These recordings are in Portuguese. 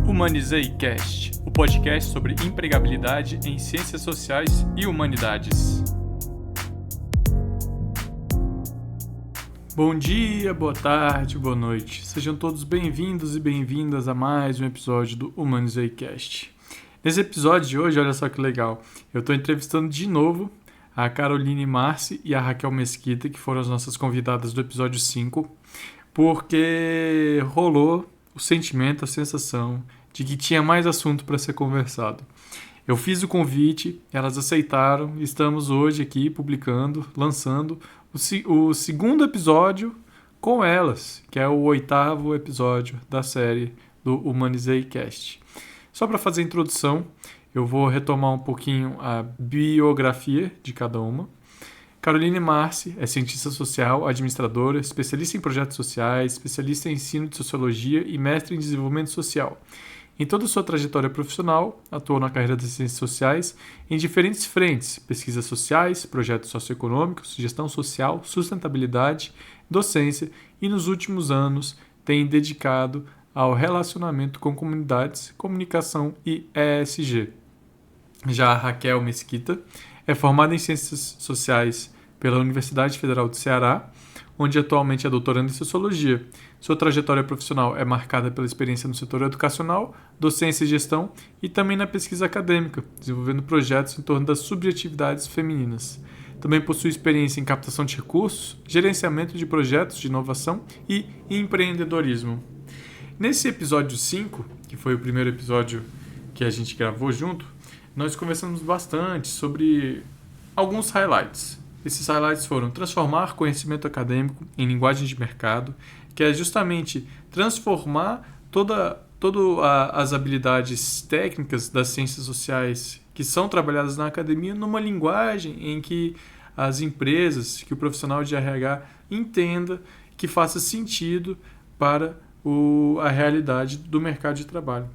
Humanizei Cast, o podcast sobre empregabilidade em ciências sociais e humanidades. Bom dia, boa tarde, boa noite. Sejam todos bem-vindos e bem-vindas a mais um episódio do Humanizei Cast. Nesse episódio de hoje, olha só que legal, eu estou entrevistando de novo a Caroline Marci e a Raquel Mesquita, que foram as nossas convidadas do episódio 5, porque rolou o sentimento, a sensação de que tinha mais assunto para ser conversado. Eu fiz o convite, elas aceitaram e estamos hoje aqui publicando, lançando o segundo episódio com elas, que é o 8º episódio da série do Humanizei Cast. Só para fazer a introdução, eu vou retomar um pouquinho a biografia de cada uma. Caroline Marci é cientista social, administradora, especialista em projetos sociais, especialista em ensino de sociologia e mestre em desenvolvimento social. Em toda a sua trajetória profissional, atuou na carreira das ciências sociais em diferentes frentes: pesquisas sociais, projetos socioeconômicos, gestão social, sustentabilidade, docência e, nos últimos anos, tem dedicado ao relacionamento com comunidades, comunicação e ESG. Já a Raquel Mesquita é formada em Ciências Sociais pela Universidade Federal do Ceará, onde atualmente é doutoranda em Sociologia. Sua trajetória profissional é marcada pela experiência no setor educacional, docência e gestão e também na pesquisa acadêmica, desenvolvendo projetos em torno das subjetividades femininas. Também possui experiência em captação de recursos, gerenciamento de projetos de inovação e empreendedorismo. Nesse episódio 5, que foi o primeiro episódio que a gente gravou junto, nós conversamos bastante sobre alguns highlights. Esses highlights foram transformar conhecimento acadêmico em linguagem de mercado, que é justamente transformar todas as habilidades técnicas das ciências sociais que são trabalhadas na academia numa linguagem em que as empresas, que o profissional de RH entenda, que faça sentido para a realidade do mercado de trabalho.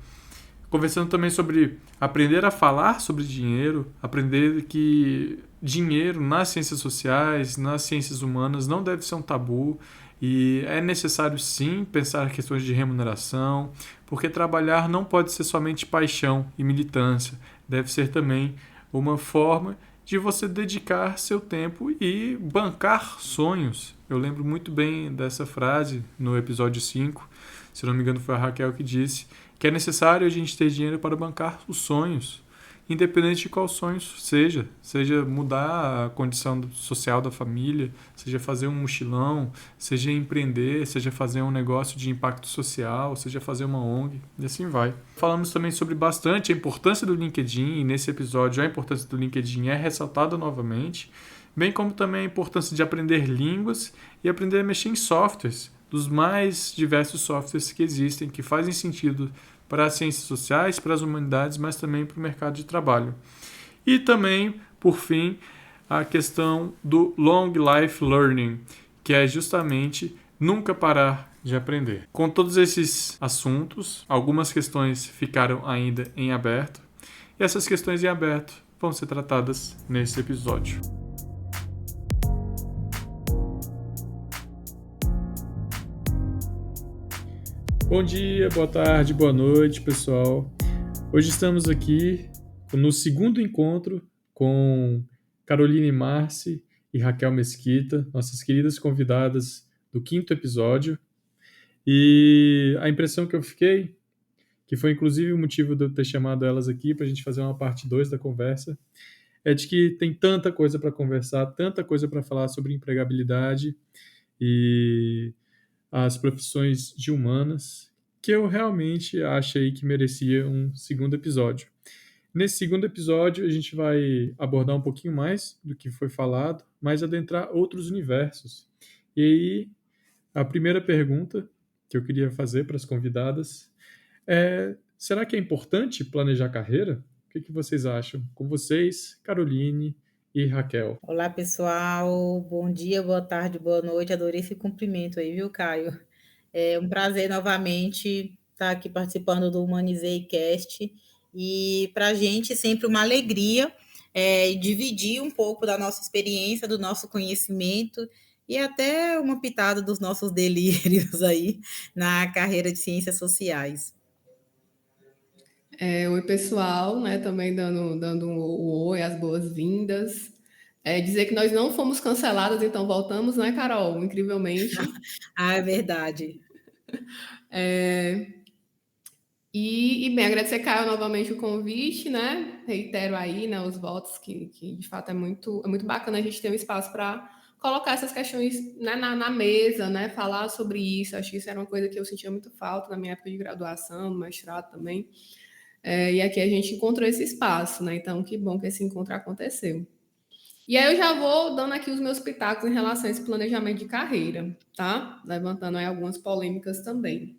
Conversando também sobre aprender a falar sobre dinheiro, aprender que dinheiro nas ciências sociais, nas ciências humanas não deve ser um tabu e é necessário sim pensar questões de remuneração, porque trabalhar não pode ser somente paixão e militância, deve ser também uma forma de você dedicar seu tempo e bancar sonhos. Eu lembro muito bem dessa frase no episódio 5, se não me engano foi a Raquel que disse, que é necessário a gente ter dinheiro para bancar os sonhos, independente de qual sonho seja mudar a condição social da família, seja fazer um mochilão, seja empreender, seja fazer um negócio de impacto social, seja fazer uma ONG, e assim vai. Falamos também sobre bastante a importância do LinkedIn, e nesse episódio a importância do LinkedIn é ressaltada novamente, bem como também a importância de aprender línguas e aprender a mexer em softwares, dos mais diversos softwares que existem, que fazem sentido para as ciências sociais, para as humanidades, mas também para o mercado de trabalho. E também, por fim, a questão do Long Life Learning, que é justamente nunca parar de aprender. Com todos esses assuntos, algumas questões ficaram ainda em aberto, e essas questões em aberto vão ser tratadas nesse episódio. Bom dia, boa tarde, boa noite, pessoal. Hoje estamos aqui no segundo encontro com Caroline Marci e Raquel Mesquita, nossas queridas convidadas do 5º episódio. E a impressão que eu fiquei, que foi inclusive o motivo de eu ter chamado elas aqui para a gente fazer uma parte 2 da conversa, é de que tem tanta coisa para conversar, tanta coisa para falar sobre empregabilidade e as profissões de humanas, que eu realmente achei que merecia um segundo episódio. Nesse segundo episódio, a gente vai abordar um pouquinho mais do que foi falado, mas adentrar outros universos. E aí, a primeira pergunta que eu queria fazer para as convidadas é: será que é importante planejar carreira? O que vocês acham? Com vocês, Caroline e Raquel. Olá, pessoal. Bom dia, boa tarde, boa noite. Adorei esse cumprimento aí, viu, Caio? É um prazer novamente estar aqui participando do Humanizei Cast. E para a gente sempre uma alegria dividir um pouco da nossa experiência, do nosso conhecimento e até uma pitada dos nossos delírios aí na carreira de ciências sociais. Oi, pessoal, né? Também dando o oi, as boas-vindas. Dizer que nós não fomos canceladas, então voltamos, né, Carol? Incrivelmente. Ah, é verdade. Bem, agradecer, Caio, novamente o convite, né? Reitero aí, né, os votos, que de fato é muito bacana a gente ter um espaço para colocar essas questões, né, na mesa, né? Falar sobre isso. Acho que isso era uma coisa que eu sentia muito falta na minha época de graduação, no mestrado também. E aqui a gente encontrou esse espaço, né? Então, que bom que esse encontro aconteceu. E aí eu já vou dando aqui os meus pitacos em relação a esse planejamento de carreira, tá? Levantando aí algumas polêmicas também.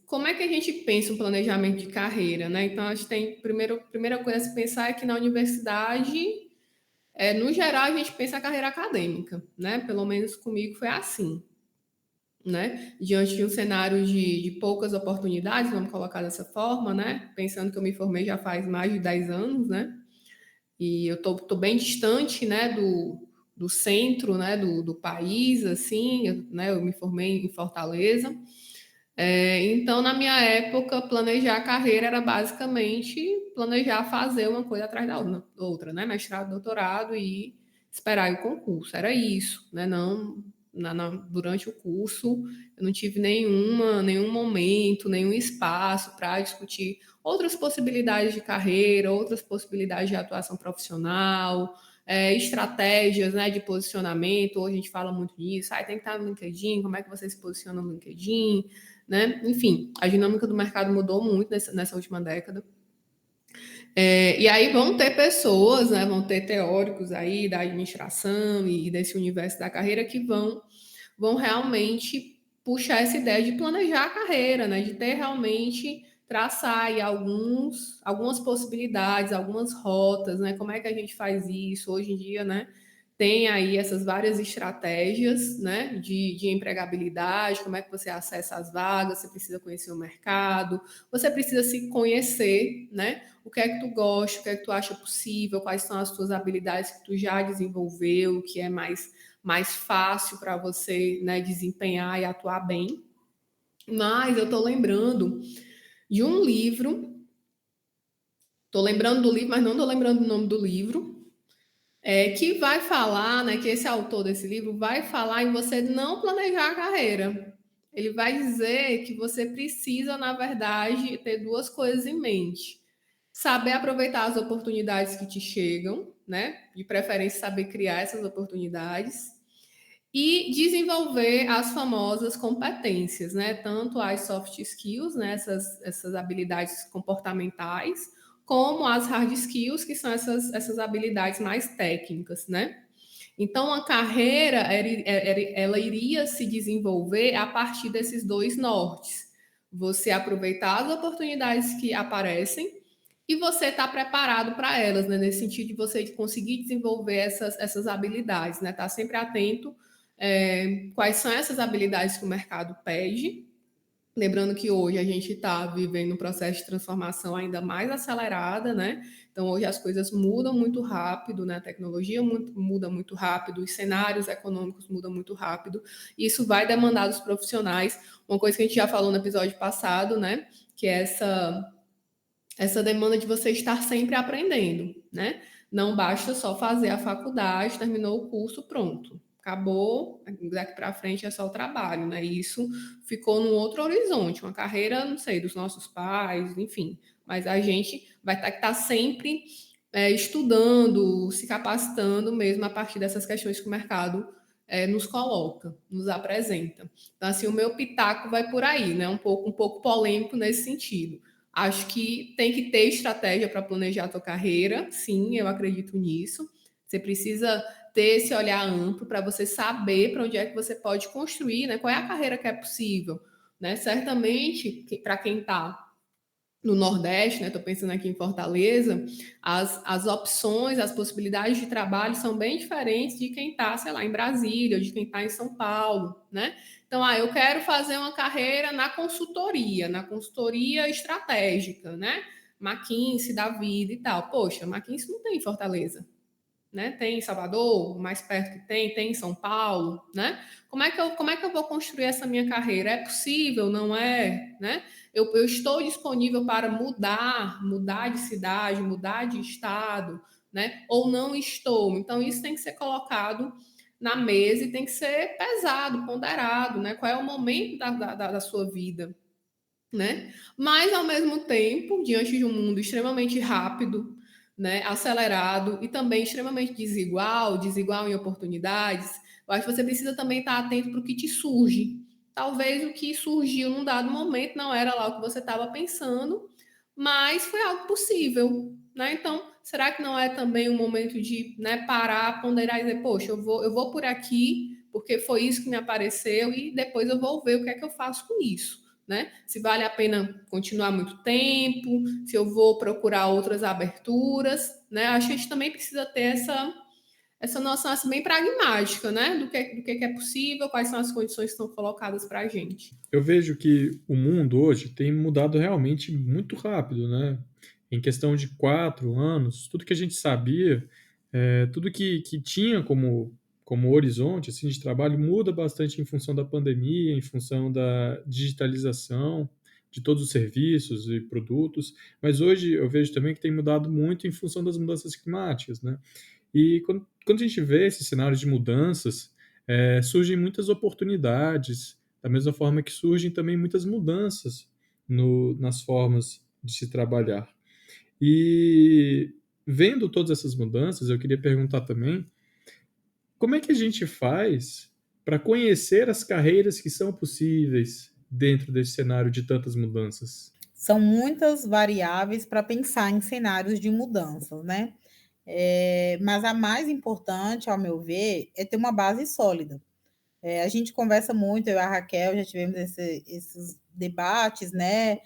Como é que a gente pensa um planejamento de carreira, né? Então, a gente tem, primeira coisa a se pensar é que na universidade, no geral, a gente pensa a carreira acadêmica, né? Pelo menos comigo foi assim, né? Diante de um cenário de poucas oportunidades, vamos colocar dessa forma, né? Pensando que eu me formei já faz mais de 10 anos, né? E eu tô bem distante, né, do centro, né, do país, assim, né? Eu me formei em Fortaleza. Então, na minha época, planejar a carreira era basicamente planejar fazer uma coisa atrás da outra, né? Mestrado, doutorado e esperar o concurso. Era isso, né? Não, durante o curso, eu não tive nenhum momento, nenhum espaço para discutir outras possibilidades de carreira, outras possibilidades de atuação profissional, estratégias, né, de posicionamento. Hoje a gente fala muito disso. Tem que estar no LinkedIn, como é que você se posiciona no LinkedIn, né? Enfim, a dinâmica do mercado mudou muito nessa última década. E aí vão ter pessoas, né, vão ter teóricos aí da administração e desse universo da carreira que vão realmente puxar essa ideia de planejar a carreira, né, de ter realmente traçar aí algumas possibilidades, algumas rotas, né, como é que a gente faz isso hoje em dia, né? Tem aí essas várias estratégias, né, de empregabilidade, como é que você acessa as vagas, você precisa conhecer o mercado, você precisa se conhecer, né, o que é que tu gosta, o que é que tu acha possível, quais são as tuas habilidades que tu já desenvolveu, o que é mais fácil para você, né, desempenhar e atuar bem. Mas eu tô lembrando de um livro, tô lembrando do livro, mas não tô lembrando do nome do livro, que vai falar, né, que esse autor desse livro vai falar em você não planejar a carreira. Ele vai dizer que você precisa, na verdade, ter duas coisas em mente. Saber aproveitar as oportunidades que te chegam, né? De preferência, saber criar essas oportunidades. E desenvolver as famosas competências, né? Tanto as soft skills, né? Essas habilidades comportamentais, como as hard skills, que são essas habilidades mais técnicas, né? Então, a carreira, ela iria se desenvolver a partir desses dois nortes. Você aproveitar as oportunidades que aparecem e você estar preparado para elas, né? Nesse sentido de você conseguir desenvolver essas habilidades, né? Estar sempre atento quais são essas habilidades que o mercado pede. Lembrando que hoje a gente está vivendo um processo de transformação ainda mais acelerada, né? Então, hoje as coisas mudam muito rápido, né? A tecnologia muda muito rápido, os cenários econômicos mudam muito rápido, e isso vai demandar dos profissionais. Uma coisa que a gente já falou no episódio passado, né? Que é essa demanda de você estar sempre aprendendo, né? Não basta só fazer a faculdade, terminou o curso, pronto. Acabou, daqui para frente é só o trabalho, né? E isso ficou num outro horizonte, uma carreira, não sei, dos nossos pais, enfim. Mas a gente vai ter que estar sempre estudando, se capacitando mesmo a partir dessas questões que o mercado nos coloca, nos apresenta. Então, assim, o meu pitaco vai por aí, né? Um pouco polêmico nesse sentido. Acho que tem que ter estratégia para planejar a tua carreira. Sim, eu acredito nisso. Você precisa ter esse olhar amplo para você saber para onde é que você pode construir, né? Qual é a carreira que é possível, né? Certamente, para quem está no Nordeste, né? Estou pensando aqui em Fortaleza, as opções, as possibilidades de trabalho são bem diferentes de quem está, sei lá, em Brasília, ou de quem está em São Paulo, né? Então, eu quero fazer uma carreira na consultoria estratégica, né? McKinsey da vida e tal. Poxa, McKinsey não tem em Fortaleza, né? Tem em Salvador, mais perto que tem em São Paulo, né? Como é que eu vou construir essa minha carreira? É possível, não é, né? Eu estou disponível para mudar de cidade, mudar de estado, né? Ou não estou. Então, isso tem que ser colocado na mesa e tem que ser pesado, ponderado, né? Qual é o momento da sua vida, né? Mas, ao mesmo tempo, diante de um mundo extremamente rápido, né, acelerado e também extremamente desigual em oportunidades, eu acho que você precisa também estar atento para o que te surge. Talvez o que surgiu num dado momento não era lá o que você estava pensando, mas foi algo possível, né? Então, será que não é também um momento de, né, parar, ponderar e dizer, poxa, eu vou por aqui porque foi isso que me apareceu e depois eu vou ver o que é que eu faço com isso, né? Se vale a pena continuar muito tempo, se eu vou procurar outras aberturas, né? Acho que a gente também precisa ter essa noção assim, bem pragmática, né? Do que é possível, quais são as condições que estão colocadas para a gente. Eu vejo que o mundo hoje tem mudado realmente muito rápido, né? Em questão de 4 anos, tudo que a gente sabia, tudo que tinha como horizonte assim, de trabalho muda bastante em função da pandemia, em função da digitalização de todos os serviços e produtos, mas hoje eu vejo também que tem mudado muito em função das mudanças climáticas, né? E quando a gente vê esses cenários de mudanças, surgem muitas oportunidades, da mesma forma que surgem também muitas mudanças nas formas de se trabalhar. E vendo todas essas mudanças, eu queria perguntar também como é que a gente faz para conhecer as carreiras que são possíveis dentro desse cenário de tantas mudanças? São muitas variáveis para pensar em cenários de mudanças, né? Mas a mais importante, ao meu ver, é ter uma base sólida. A gente conversa muito, eu e a Raquel já tivemos esses debates, né?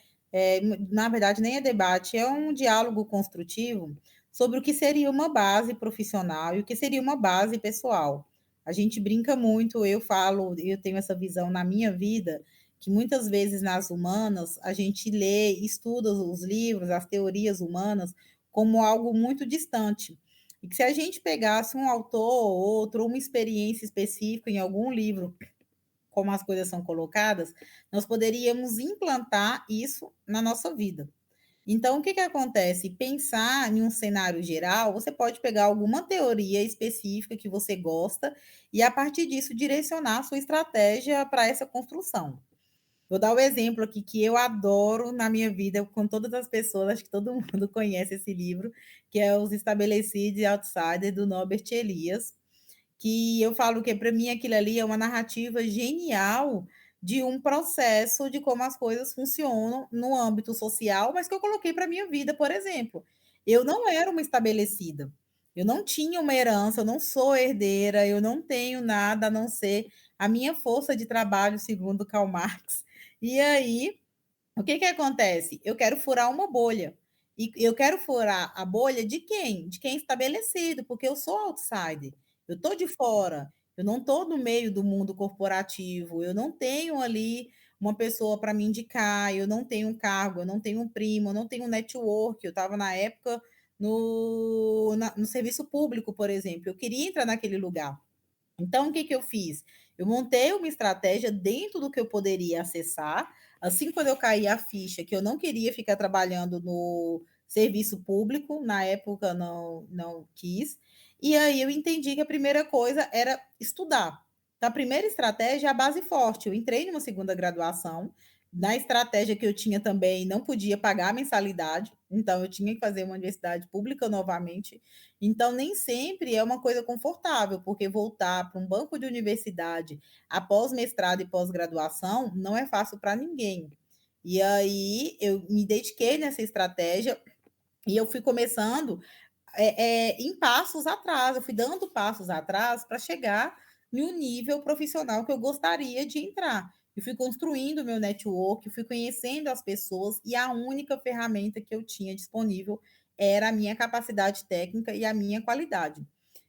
Na verdade, nem é debate, é um diálogo construtivo sobre o que seria uma base profissional e o que seria uma base pessoal. A gente brinca muito, eu falo, eu tenho essa visão na minha vida, que muitas vezes nas humanas a gente lê, estuda os livros, as teorias humanas, como algo muito distante. E que se a gente pegasse um autor ou outro, uma experiência específica em algum livro, como as coisas são colocadas, nós poderíamos implantar isso na nossa vida. Então, o que acontece? Pensar em um cenário geral, você pode pegar alguma teoria específica que você gosta e, a partir disso, direcionar a sua estratégia para essa construção. Vou dar o exemplo aqui que eu adoro na minha vida, com todas as pessoas, acho que todo mundo conhece esse livro, que é Os Estabelecidos e Outsiders, do Norbert Elias, que eu falo que para mim aquilo ali é uma narrativa genial de um processo de como as coisas funcionam no âmbito social, mas que eu coloquei para a minha vida, por exemplo. Eu não era uma estabelecida, eu não tinha uma herança, eu não sou herdeira, eu não tenho nada a não ser a minha força de trabalho, segundo Karl Marx. E aí, o que acontece? Eu quero furar uma bolha. E eu quero furar a bolha de quem? De quem é estabelecido, porque eu sou outsider. Eu estou de fora. Eu não estou no meio do mundo corporativo. Eu não tenho ali uma pessoa para me indicar. Eu não tenho um cargo. Eu não tenho um primo. Eu não tenho um network. Eu estava na época no serviço público, por exemplo. Eu queria entrar naquele lugar. Então, o que eu fiz? Eu montei uma estratégia dentro do que eu poderia acessar. Assim, quando eu caí a ficha que eu não queria ficar trabalhando no serviço público, na época não quis. E aí eu entendi que a primeira coisa era estudar. Então, a primeira estratégia é a base forte. Eu entrei numa segunda graduação. Na estratégia que eu tinha também, não podia pagar a mensalidade, então eu tinha que fazer uma universidade pública novamente. Então, nem sempre é uma coisa confortável, porque voltar para um banco de universidade após mestrado e pós-graduação não é fácil para ninguém. E aí eu me dediquei nessa estratégia e eu fui começando em passos atrás, eu fui dando passos atrás para chegar no nível profissional que eu gostaria de entrar. Eu fui construindo o meu network, fui conhecendo as pessoas e a única ferramenta que eu tinha disponível era a minha capacidade técnica e a minha qualidade.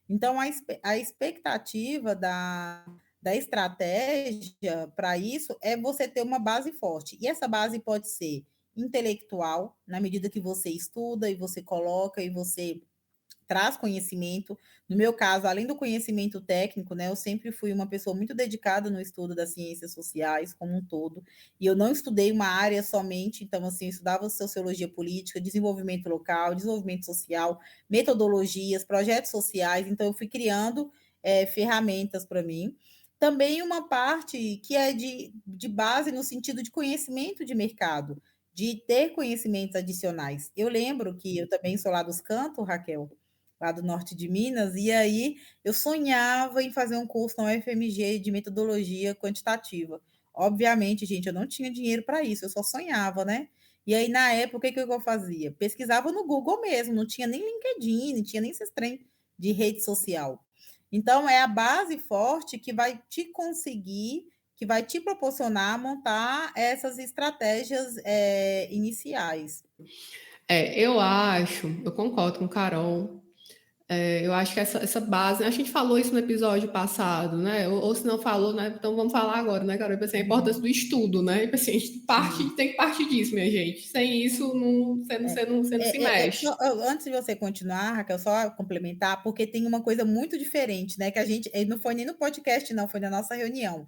Então, a expectativa da estratégia para isso é você ter uma base forte. E essa base pode ser intelectual, na medida que você estuda e você coloca e você traz conhecimento. No meu caso, além do conhecimento técnico, né, eu sempre fui uma pessoa muito dedicada no estudo das ciências sociais como um todo, e eu não estudei uma área somente, então, assim, eu estudava sociologia política, desenvolvimento local, desenvolvimento social, metodologias, projetos sociais, então eu fui criando ferramentas para mim. Também uma parte que é de base no sentido de conhecimento de mercado, de ter conhecimentos adicionais. Eu lembro que eu também sou lá dos Cantos, Raquel, lá do norte de Minas, e aí eu sonhava em fazer um curso na UFMG de metodologia quantitativa. Obviamente, gente, eu não tinha dinheiro para isso, eu só sonhava, né? E aí, na época, o que eu fazia? Pesquisava no Google mesmo, não tinha nem LinkedIn, não tinha nem esses trem de rede social. Então, é a base forte que vai te conseguir, que vai te proporcionar montar essas estratégias iniciais. Eu concordo com Carol. Eu acho que essa base, a gente falou isso no episódio passado, né? Ou se não falou, né? Então vamos falar agora, né, Carol? Tipo assim, a importância do estudo, né? Tipo assim, a gente tem que partir disso, minha gente. Sem isso, você não se mexe. Antes de você continuar, Raquel, só complementar, porque tem uma coisa muito diferente, né? Que a gente, não foi nem no podcast, não, foi na nossa reunião,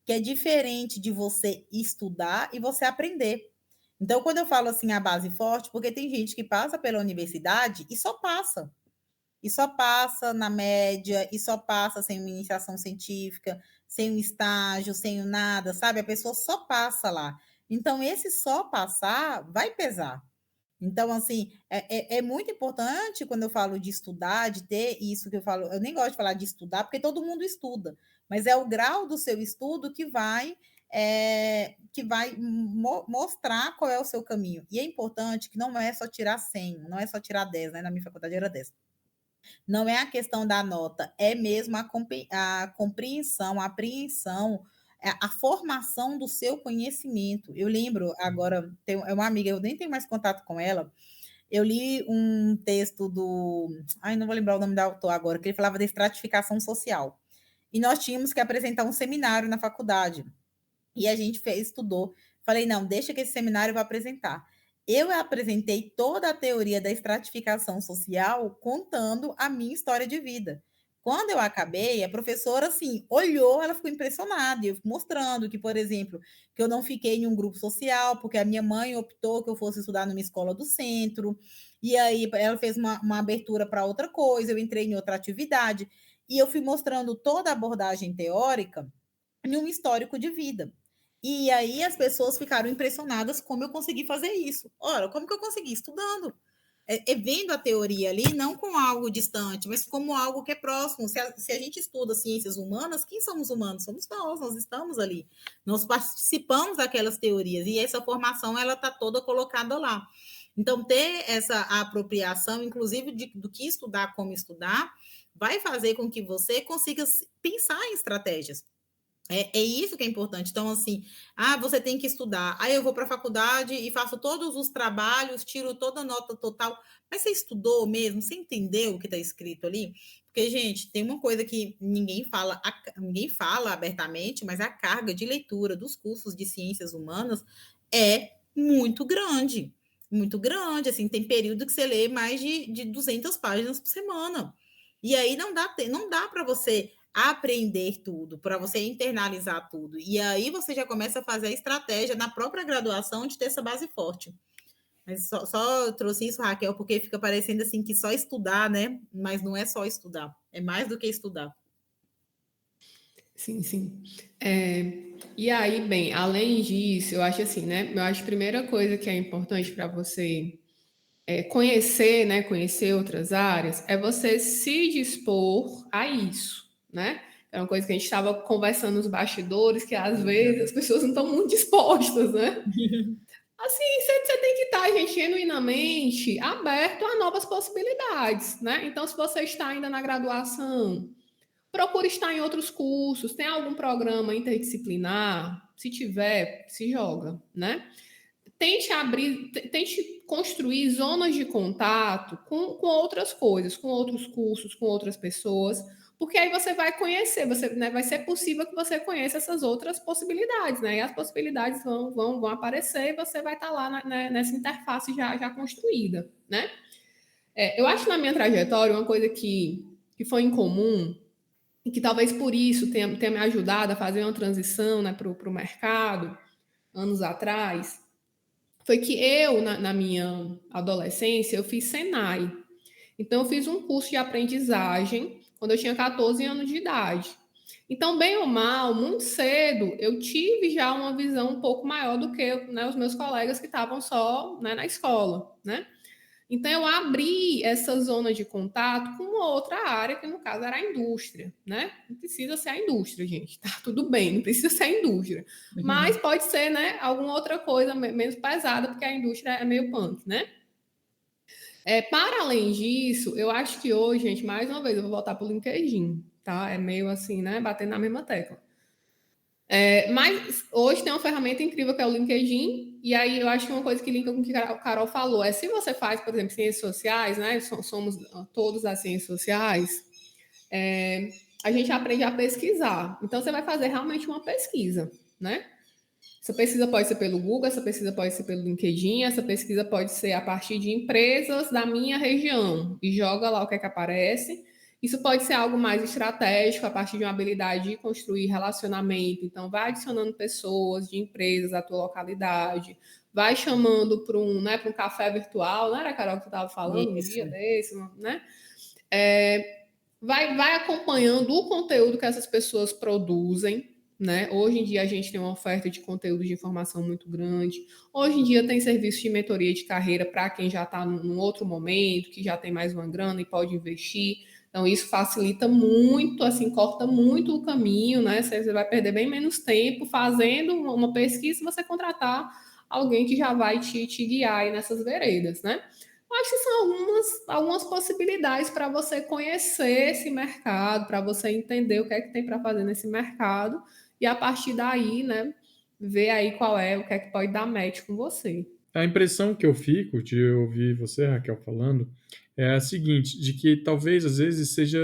que é diferente de você estudar e você aprender. Então, quando eu falo assim, a base forte, porque tem gente que passa pela universidade e só passa. E só passa na média, e só passa sem uma iniciação científica, sem um estágio, sem nada, sabe? A pessoa só passa lá. Então, esse só passar vai pesar. Então, assim, é muito importante quando eu falo de estudar, de ter isso que eu falo. Eu nem gosto de falar de estudar, porque todo mundo estuda, mas é o grau do seu estudo que vai mostrar qual é o seu caminho. E é importante que não é só tirar 100, não é só tirar 10, né? Na minha faculdade era 10. Não é a questão da nota, é mesmo a compreensão, a apreensão, a formação do seu conhecimento. Eu lembro agora, é uma amiga, eu nem tenho mais contato com ela. Eu li um texto não vou lembrar o nome do autor agora, que ele falava de estratificação social. E nós tínhamos que apresentar um seminário na faculdade. E a gente estudou. Falei, não, deixa que esse seminário eu vou apresentar. Eu apresentei toda a teoria da estratificação social contando a minha história de vida. Quando eu acabei, a professora, assim, olhou, ela ficou impressionada, eu mostrando que, por exemplo, que eu não fiquei em um grupo social, porque a minha mãe optou que eu fosse estudar numa escola do centro, e aí ela fez uma abertura para outra coisa, eu entrei em outra atividade, e eu fui mostrando toda a abordagem teórica em um histórico de vida. E aí as pessoas ficaram impressionadas como eu consegui fazer isso. Ora, como que eu consegui? Estudando. Vendo a teoria ali, não com algo distante, mas como algo que é próximo. Se a gente estuda ciências humanas, quem somos humanos? Somos nós estamos ali. Nós participamos daquelas teorias, e essa formação ela está toda colocada lá. Então, ter essa apropriação, inclusive, do que estudar, como estudar, vai fazer com que você consiga pensar em estratégias. É isso que é importante. Então, assim, você tem que estudar. Aí eu vou para a faculdade e faço todos os trabalhos, tiro toda a nota total. Mas você estudou mesmo? Você entendeu o que está escrito ali? Porque, gente, tem uma coisa que ninguém fala abertamente, mas a carga de leitura dos cursos de ciências humanas é muito grande. Muito grande. Assim, tem período que você lê mais de 200 páginas por semana. E aí não dá para você aprender tudo, para você internalizar tudo. E aí você já começa a fazer a estratégia na própria graduação de ter essa base forte. Mas só trouxe isso, Raquel, porque fica parecendo assim que só estudar, né? Mas não é só estudar, é mais do que estudar. Sim, sim. E aí, bem, além disso, eu acho assim, né? Eu acho que a primeira coisa que é importante para você conhecer, né? Conhecer outras áreas, é você se dispor a isso, né? É uma coisa que a gente estava conversando nos bastidores, que às vezes as pessoas não estão muito dispostas, né? Assim, você tem que estar, gente, genuinamente aberto a novas possibilidades, né? Então, se você está ainda na graduação, procure estar em outros cursos. Tem algum programa interdisciplinar? Se tiver, se joga, né? Tente construir zonas de contato com outras coisas, com outros cursos, com outras pessoas, porque aí você vai conhecer, né, vai ser possível que você conheça essas outras possibilidades, né? E as possibilidades vão aparecer e você vai estar lá nessa interface já construída, né? Eu acho que na minha trajetória, uma coisa que foi em comum, e que talvez por isso tenha me ajudado a fazer uma transição, né, para o mercado, anos atrás, foi que eu, na minha adolescência, eu fiz Senai. Então, eu fiz um curso de aprendizagem quando eu tinha 14 anos de idade. Então, bem ou mal, muito cedo, eu tive já uma visão um pouco maior do que, né, os meus colegas que estavam só, né, na escola, né? Então, eu abri essa zona de contato com uma outra área, que no caso era a indústria, né? Não precisa ser a indústria, gente, tá tudo bem, não precisa ser a indústria. Mas pode ser, né, alguma outra coisa menos pesada, porque a indústria é meio punk, né? Para além disso, eu acho que hoje, gente, mais uma vez, eu vou voltar para o LinkedIn, tá? É meio assim, né? Batendo na mesma tecla. Mas hoje tem uma ferramenta incrível que é o LinkedIn, e aí eu acho que uma coisa que linka com o que a Carol falou é se você faz, por exemplo, ciências sociais, né? Somos todos as ciências sociais, a gente aprende a pesquisar. Então você vai fazer realmente uma pesquisa, né? Essa pesquisa pode ser pelo Google, essa pesquisa pode ser pelo LinkedIn, essa pesquisa pode ser a partir de empresas da minha região e joga lá o que é que aparece. Isso pode ser algo mais estratégico, a partir de uma habilidade de construir relacionamento. Então, vai adicionando pessoas de empresas à tua localidade, vai chamando para um, né, para um café virtual, não era, Carol, que tu estava falando um dia desse, né? Vai acompanhando o conteúdo que essas pessoas produzem, né? Hoje em dia a gente tem uma oferta de conteúdo de informação muito grande. Hoje em dia tem serviço de mentoria de carreira para quem já está num outro momento, que já tem mais uma grana e pode investir. Então isso facilita muito, assim, corta muito o caminho, né? Você vai perder bem menos tempo fazendo uma pesquisa, você contratar alguém que já vai te guiar aí nessas veredas, né? Acho que são algumas possibilidades para você conhecer esse mercado, para você entender o que é que tem para fazer nesse mercado e a partir daí, né, ver aí o que é que pode dar match com você. A impressão que eu fico de ouvir você, Raquel, falando é a seguinte, de que talvez às vezes seja,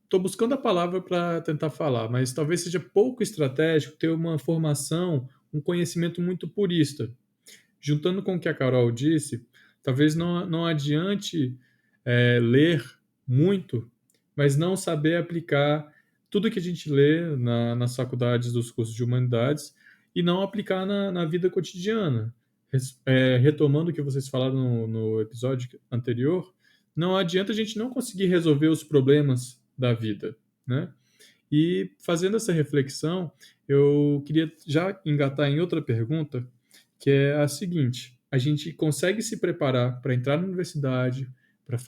estou buscando a palavra para tentar falar, mas talvez seja pouco estratégico ter uma formação, um conhecimento muito purista. Juntando com o que a Carol disse, talvez não adiante ler muito, mas não saber aplicar tudo que a gente lê nas faculdades dos cursos de humanidades e não aplicar na vida cotidiana. Retomando o que vocês falaram no episódio anterior, não adianta a gente não conseguir resolver os problemas da vida, né? E fazendo essa reflexão, eu queria já engatar em outra pergunta, que é a seguinte: a gente consegue se preparar para entrar na universidade, para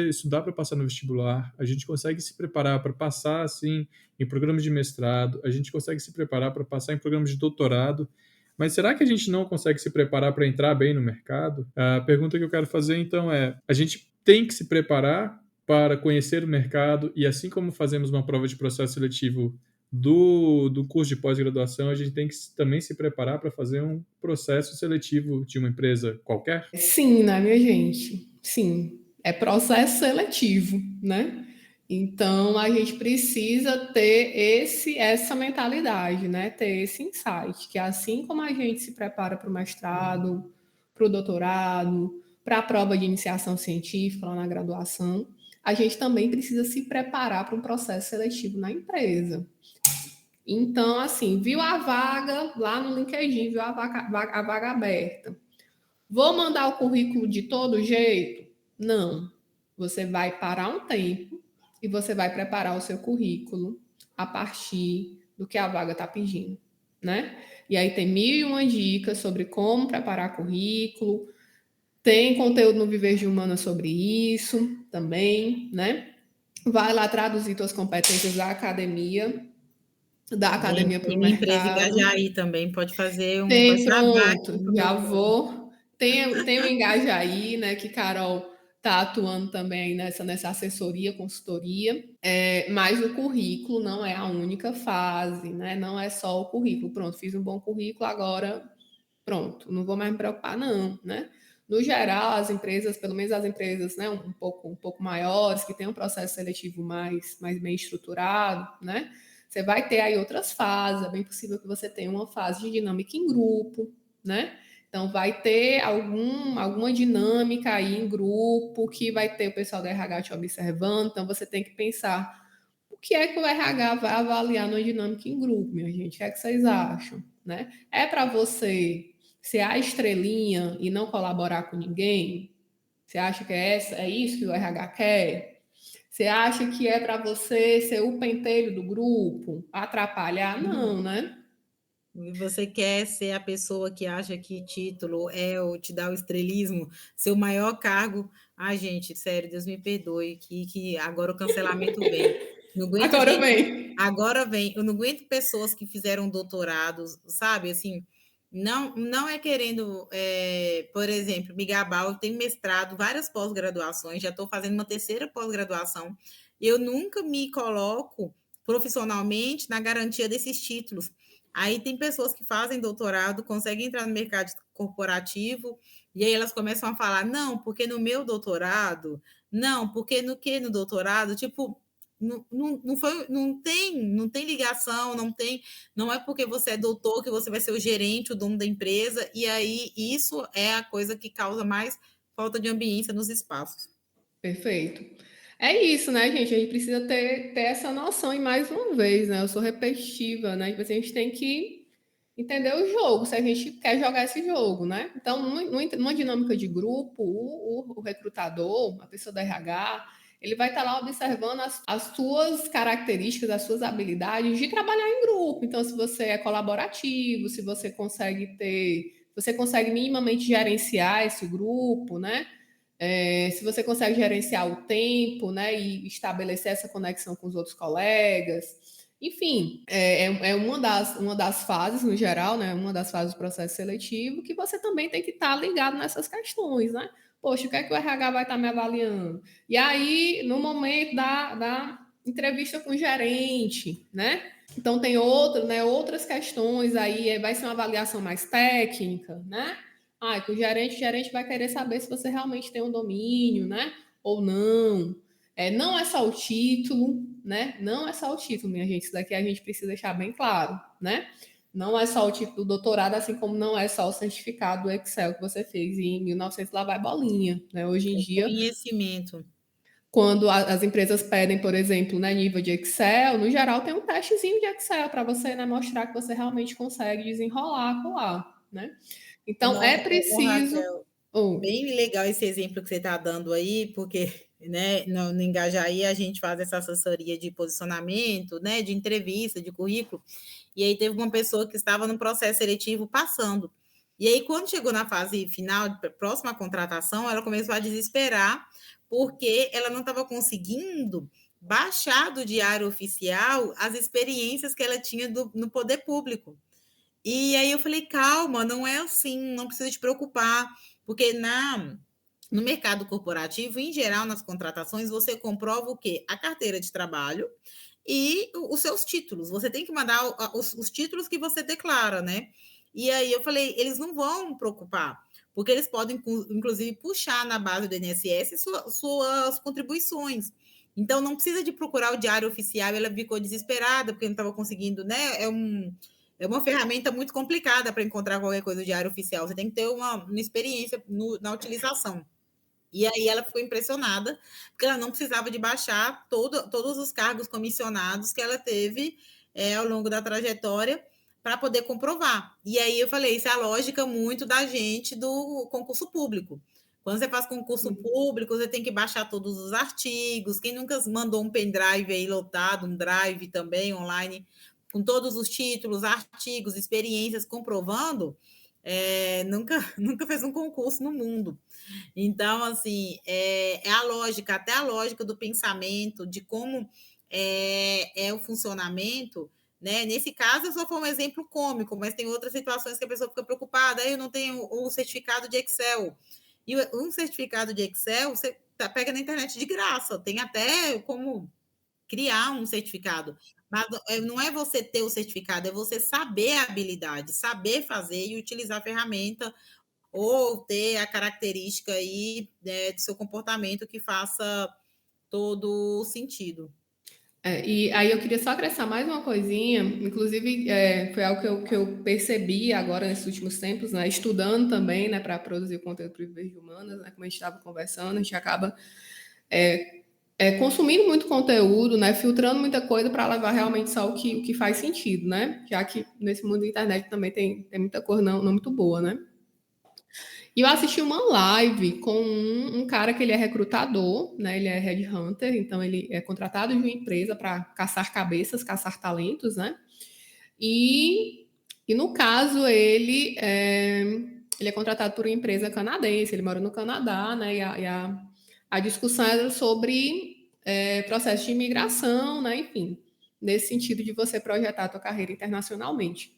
estudar para passar no vestibular, a gente consegue se preparar para passar assim em programas de mestrado, a gente consegue se preparar para passar em programas de doutorado, mas será que a gente não consegue se preparar para entrar bem no mercado? A pergunta que eu quero fazer então é: a gente tem que se preparar para conhecer o mercado e assim como fazemos uma prova de processo seletivo do curso de pós-graduação, a gente tem que também se preparar para fazer um processo seletivo de uma empresa qualquer? Sim, né, minha gente? Sim, é processo seletivo, né? Então a gente precisa ter essa mentalidade, né? Ter esse insight, que assim como a gente se prepara para o mestrado, para o doutorado, para a prova de iniciação científica lá na graduação, a gente também precisa se preparar para um processo seletivo na empresa. Então, assim, viu a vaga lá no LinkedIn, viu a vaga aberta. Vou mandar o currículo de todo jeito? Não. Você vai parar um tempo e você vai preparar o seu currículo a partir do que a vaga está pedindo, né? E aí tem 1001 dicas sobre como preparar currículo, tem conteúdo no Viver de Humana sobre isso também, né? Vai lá traduzir suas competências da academia para o Minha empresa mercado. Engajaí também pode fazer Tem, pode travar aqui pronto, pro já meu nome. vou. Tem o Engajaí, né, que Carol está atuando também nessa assessoria, consultoria, mas o currículo não é a única fase, né? Não é só o currículo. Pronto, fiz um bom currículo, agora pronto, não vou mais me preocupar, não, né? No geral, as empresas, pelo menos as empresas, né, um pouco maiores, que têm um processo seletivo mais bem estruturado, né? Você vai ter aí outras fases, é bem possível que você tenha uma fase de dinâmica em grupo, né? Então, vai ter alguma dinâmica aí em grupo, que vai ter o pessoal do RH te observando. Então, você tem que pensar o que é que o RH vai avaliar numa dinâmica em grupo, minha gente. O que é que vocês acham? Né? É para você ser a estrelinha e não colaborar com ninguém? Você acha que é isso que o RH quer? Você acha que é para você ser o pentelho do grupo? Atrapalhar? Não, né? E você quer ser a pessoa que acha que título é ou te dá o estrelismo, seu maior cargo. Ai, gente, sério, Deus me perdoe, que agora o cancelamento vem. Não aguento Agora gente. vem. Agora vem. Eu não aguento pessoas que fizeram doutorados, sabe? Assim, não é querendo, por exemplo, me gabar. Eu tenho mestrado, várias pós-graduações, já estou fazendo uma terceira pós-graduação. Eu nunca me coloco profissionalmente na garantia desses títulos. Aí tem pessoas que fazem doutorado, conseguem entrar no mercado corporativo, e aí elas começam a falar, não, porque no meu doutorado, não, porque no doutorado, tipo, não tem ligação, não é porque você é doutor que você vai ser o gerente, o dono da empresa, e aí isso é a coisa que causa mais falta de ambiência nos espaços. Perfeito. É isso, né, gente? A gente precisa ter essa noção, e mais uma vez, né? Eu sou repetitiva, né? Tipo assim, a gente tem que entender o jogo, se a gente quer jogar esse jogo, né? Então, numa dinâmica de grupo, o recrutador, a pessoa da RH, ele vai estar lá observando as suas características, as suas habilidades de trabalhar em grupo. Então, se você é colaborativo, se você consegue minimamente gerenciar esse grupo, né? Se você consegue gerenciar o tempo, né, e estabelecer essa conexão com os outros colegas, enfim, é uma das fases, no geral, né, uma das fases do processo seletivo, que você também tem que estar ligado nessas questões, né? Poxa, o que é que o RH vai estar me avaliando? E aí, no momento da entrevista com o gerente, né? Então, tem outras questões aí, vai ser uma avaliação mais técnica, né? Que o gerente vai querer saber se você realmente tem um domínio, né? Ou não. Não é só o título, né? Não é só o título, minha gente. Isso daqui a gente precisa deixar bem claro, né? Não é só o título do doutorado, assim como não é só o certificado do Excel que você fez em 1900 lá vai bolinha, né? Hoje em dia, Conhecimento. quando as empresas pedem, por exemplo, né, nível de Excel, no geral tem um testezinho de Excel para você, né, mostrar que você realmente consegue desenrolar lá, né? Então é preciso. Raquel, Oh, bem legal esse exemplo que você está dando aí, porque, né, no Engajaí a gente faz essa assessoria de posicionamento, né, de entrevista, de currículo, e aí teve uma pessoa que estava no processo seletivo passando. E aí, quando chegou na fase final, próxima à contratação, ela começou a desesperar, porque ela não estava conseguindo baixar do diário oficial as experiências que ela tinha no poder público. E aí eu falei, calma, não é assim, não precisa te preocupar, porque no mercado corporativo, em geral, nas contratações, você comprova o quê? A carteira de trabalho e os seus títulos. Você tem que mandar os títulos que você declara, né? E aí eu falei, eles não vão preocupar, porque eles podem, inclusive, puxar na base do INSS suas contribuições. Então, não precisa de procurar o diário oficial. Ela ficou desesperada, porque não estava conseguindo, né? É uma ferramenta muito complicada para encontrar qualquer coisa do diário oficial. Você tem que ter uma experiência na utilização. E aí ela ficou impressionada, porque ela não precisava de baixar todos os cargos comissionados que ela teve ao longo da trajetória para poder comprovar. E aí eu falei, isso é a lógica muito da gente do concurso público. Quando você faz concurso público, você tem que baixar todos os artigos. Quem nunca mandou um pendrive aí lotado, um drive também online, com todos os títulos, artigos, experiências comprovando, nunca fez um concurso no mundo. Então, assim, é a lógica, até a lógica do pensamento, de como é o funcionamento, né? Nesse caso, só foi um exemplo cômico, mas tem outras situações que a pessoa fica preocupada, eu não tenho o certificado de Excel. E um certificado de Excel, você pega na internet de graça, tem até como criar um certificado. Mas não é você ter o certificado, é você saber a habilidade, saber fazer e utilizar a ferramenta ou ter a característica aí, né, do seu comportamento que faça todo sentido. E aí eu queria só acrescentar mais uma coisinha, inclusive foi algo que eu percebi agora nesses últimos tempos, né, estudando também, né, para produzir o conteúdo para o Viver de Humanas, né, como a gente estava conversando, a gente acaba consumindo muito conteúdo, né, filtrando muita coisa para levar realmente só o que faz sentido, né, já que nesse mundo da internet também tem muita coisa não muito boa, né. E eu assisti uma live com um cara que ele é recrutador, né? Ele é headhunter, então ele é contratado de uma empresa para caçar cabeças, caçar talentos, né? E no caso, ele é contratado por uma empresa canadense, ele mora no Canadá, né? A discussão era sobre processo de imigração, né? Enfim, nesse sentido de você projetar a tua carreira internacionalmente.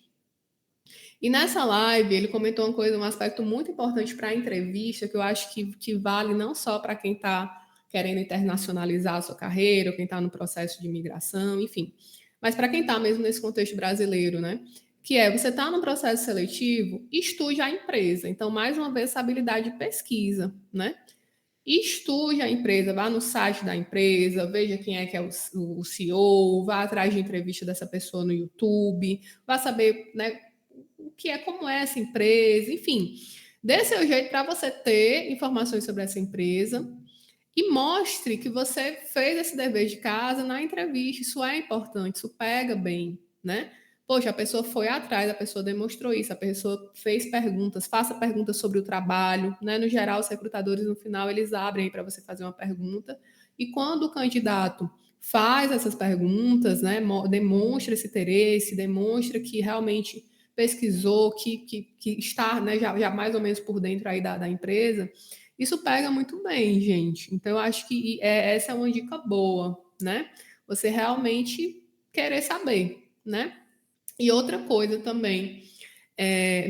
E nessa live ele comentou uma coisa, um aspecto muito importante para a entrevista, que eu acho que vale não só para quem está querendo internacionalizar a sua carreira, ou quem está no processo de imigração, enfim, mas para quem está mesmo nesse contexto brasileiro, né? Que é, você está no processo seletivo, estude a empresa. Então, mais uma vez, essa habilidade de pesquisa, né? Estude a empresa, vá no site da empresa, veja quem é que é o CEO, vá atrás de entrevista dessa pessoa no YouTube, vá saber, né, o que é, como é essa empresa, enfim. Dê seu jeito para você ter informações sobre essa empresa e mostre que você fez esse dever de casa na entrevista. Isso é importante, isso pega bem, né? Poxa, a pessoa foi atrás, a pessoa demonstrou isso, a pessoa fez perguntas, faça perguntas sobre o trabalho, né? No geral, os recrutadores, no final, eles abrem para você fazer uma pergunta. E quando o candidato faz essas perguntas, né? Demonstra esse interesse, demonstra que realmente pesquisou, que está, né, já mais ou menos por dentro aí da empresa, isso pega muito bem, gente. Então, eu acho que essa é uma dica boa, né? Você realmente querer saber, né? E outra coisa também,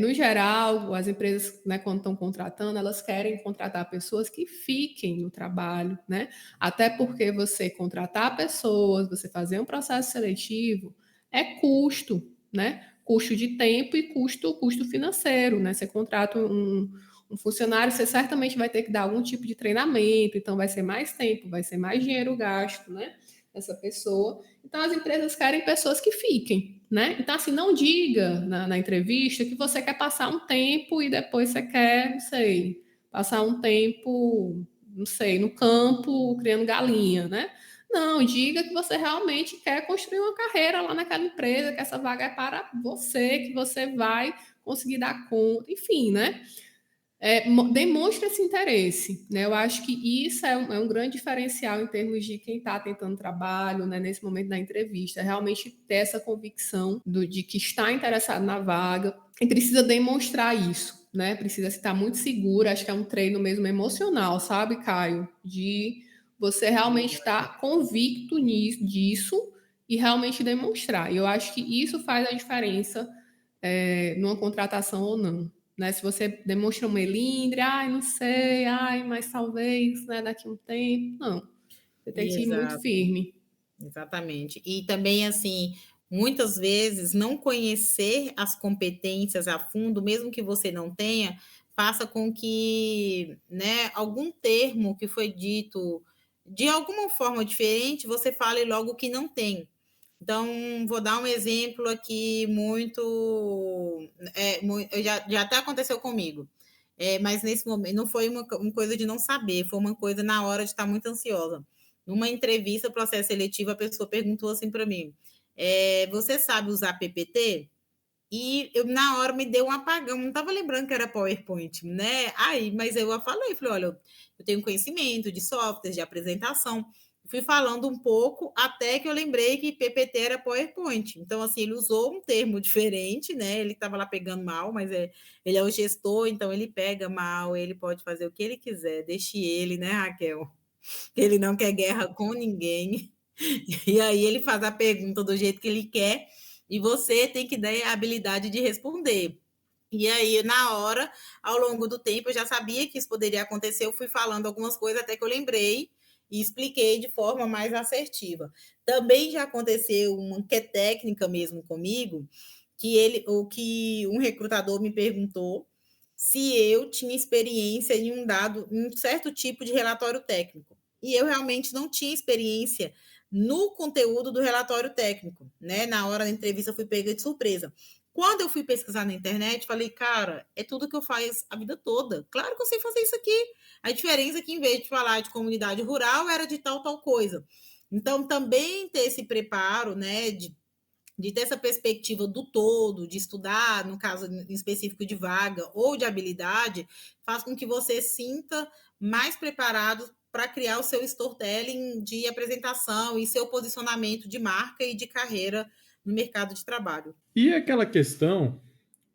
no geral, as empresas, né, quando estão contratando, elas querem contratar pessoas que fiquem no trabalho, né? Até porque você contratar pessoas, você fazer um processo seletivo, é custo, né? Custo de tempo e custo financeiro, né? Você contrata um funcionário, você certamente vai ter que dar algum tipo de treinamento, então vai ser mais tempo, vai ser mais dinheiro gasto, né? Essa pessoa. Então, as empresas querem pessoas que fiquem, né? Então, assim, não diga na entrevista que você quer passar um tempo e depois você quer, não sei, passar um tempo, não sei, no campo criando galinha, né? Não, diga que você realmente quer construir uma carreira lá naquela empresa, que essa vaga é para você, que você vai conseguir dar conta, enfim, né? Demonstra esse interesse, né? Eu acho que isso é um grande diferencial em termos de quem está tentando trabalho, né, nesse momento da entrevista, realmente ter essa convicção de que está interessado na vaga e precisa demonstrar isso, né? Precisa estar muito segura, acho que é um treino mesmo emocional, sabe, Caio? De você realmente estar convicto disso e realmente demonstrar. E eu acho que isso faz a diferença numa contratação ou não. Né? Se você demonstra um melindre, ai, não sei, ai, mas talvez, né, daqui a um tempo. Não. Você tem que ir muito Exato, firme. exatamente. E também, assim, muitas vezes não conhecer as competências a fundo, mesmo que você não tenha, faça com que, né, algum termo que foi dito de alguma forma diferente, você fale logo que não tem. Então, vou dar um exemplo aqui já até aconteceu comigo, mas nesse momento não foi uma coisa de não saber, foi uma coisa na hora de estar muito ansiosa. Numa entrevista, processo seletivo, a pessoa perguntou assim para mim: você sabe usar PPT? E eu, na hora, me deu um apagão, não estava lembrando que era PowerPoint, né? Aí, mas eu falei, olha, eu tenho conhecimento de softwares, de apresentação. Fui falando um pouco até que eu lembrei que PPT era PowerPoint. Então, assim, ele usou um termo diferente, né? Ele estava lá pegando mal, mas ele é o gestor, então ele pega mal, ele pode fazer o que ele quiser, deixe ele, né, Raquel? Ele não quer guerra com ninguém. E aí ele faz a pergunta do jeito que ele quer e você tem que dar a habilidade de responder. E aí, na hora, ao longo do tempo, eu já sabia que isso poderia acontecer, eu fui falando algumas coisas até que eu lembrei e expliquei de forma mais assertiva. Também já aconteceu uma que é técnica mesmo comigo, que um recrutador me perguntou se eu tinha experiência em um certo tipo de relatório técnico. E eu realmente não tinha experiência no conteúdo do relatório técnico, né? Na hora da entrevista eu fui pega de surpresa. Quando eu fui pesquisar na internet, falei, cara, é tudo que eu faço a vida toda. Claro que eu sei fazer isso aqui. A diferença é que, em vez de falar de comunidade rural, era de tal coisa. Então, também ter esse preparo, né, de ter essa perspectiva do todo, de estudar, no caso em específico de vaga ou de habilidade, faz com que você sinta mais preparado para criar o seu storytelling de apresentação e seu posicionamento de marca e de carreira no mercado de trabalho. E aquela questão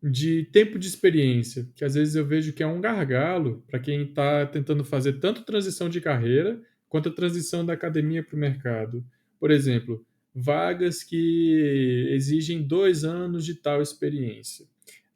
de tempo de experiência, que às vezes eu vejo que é um gargalo para quem está tentando fazer tanto transição de carreira quanto a transição da academia para o mercado. Por exemplo, vagas que exigem 2 anos de tal experiência.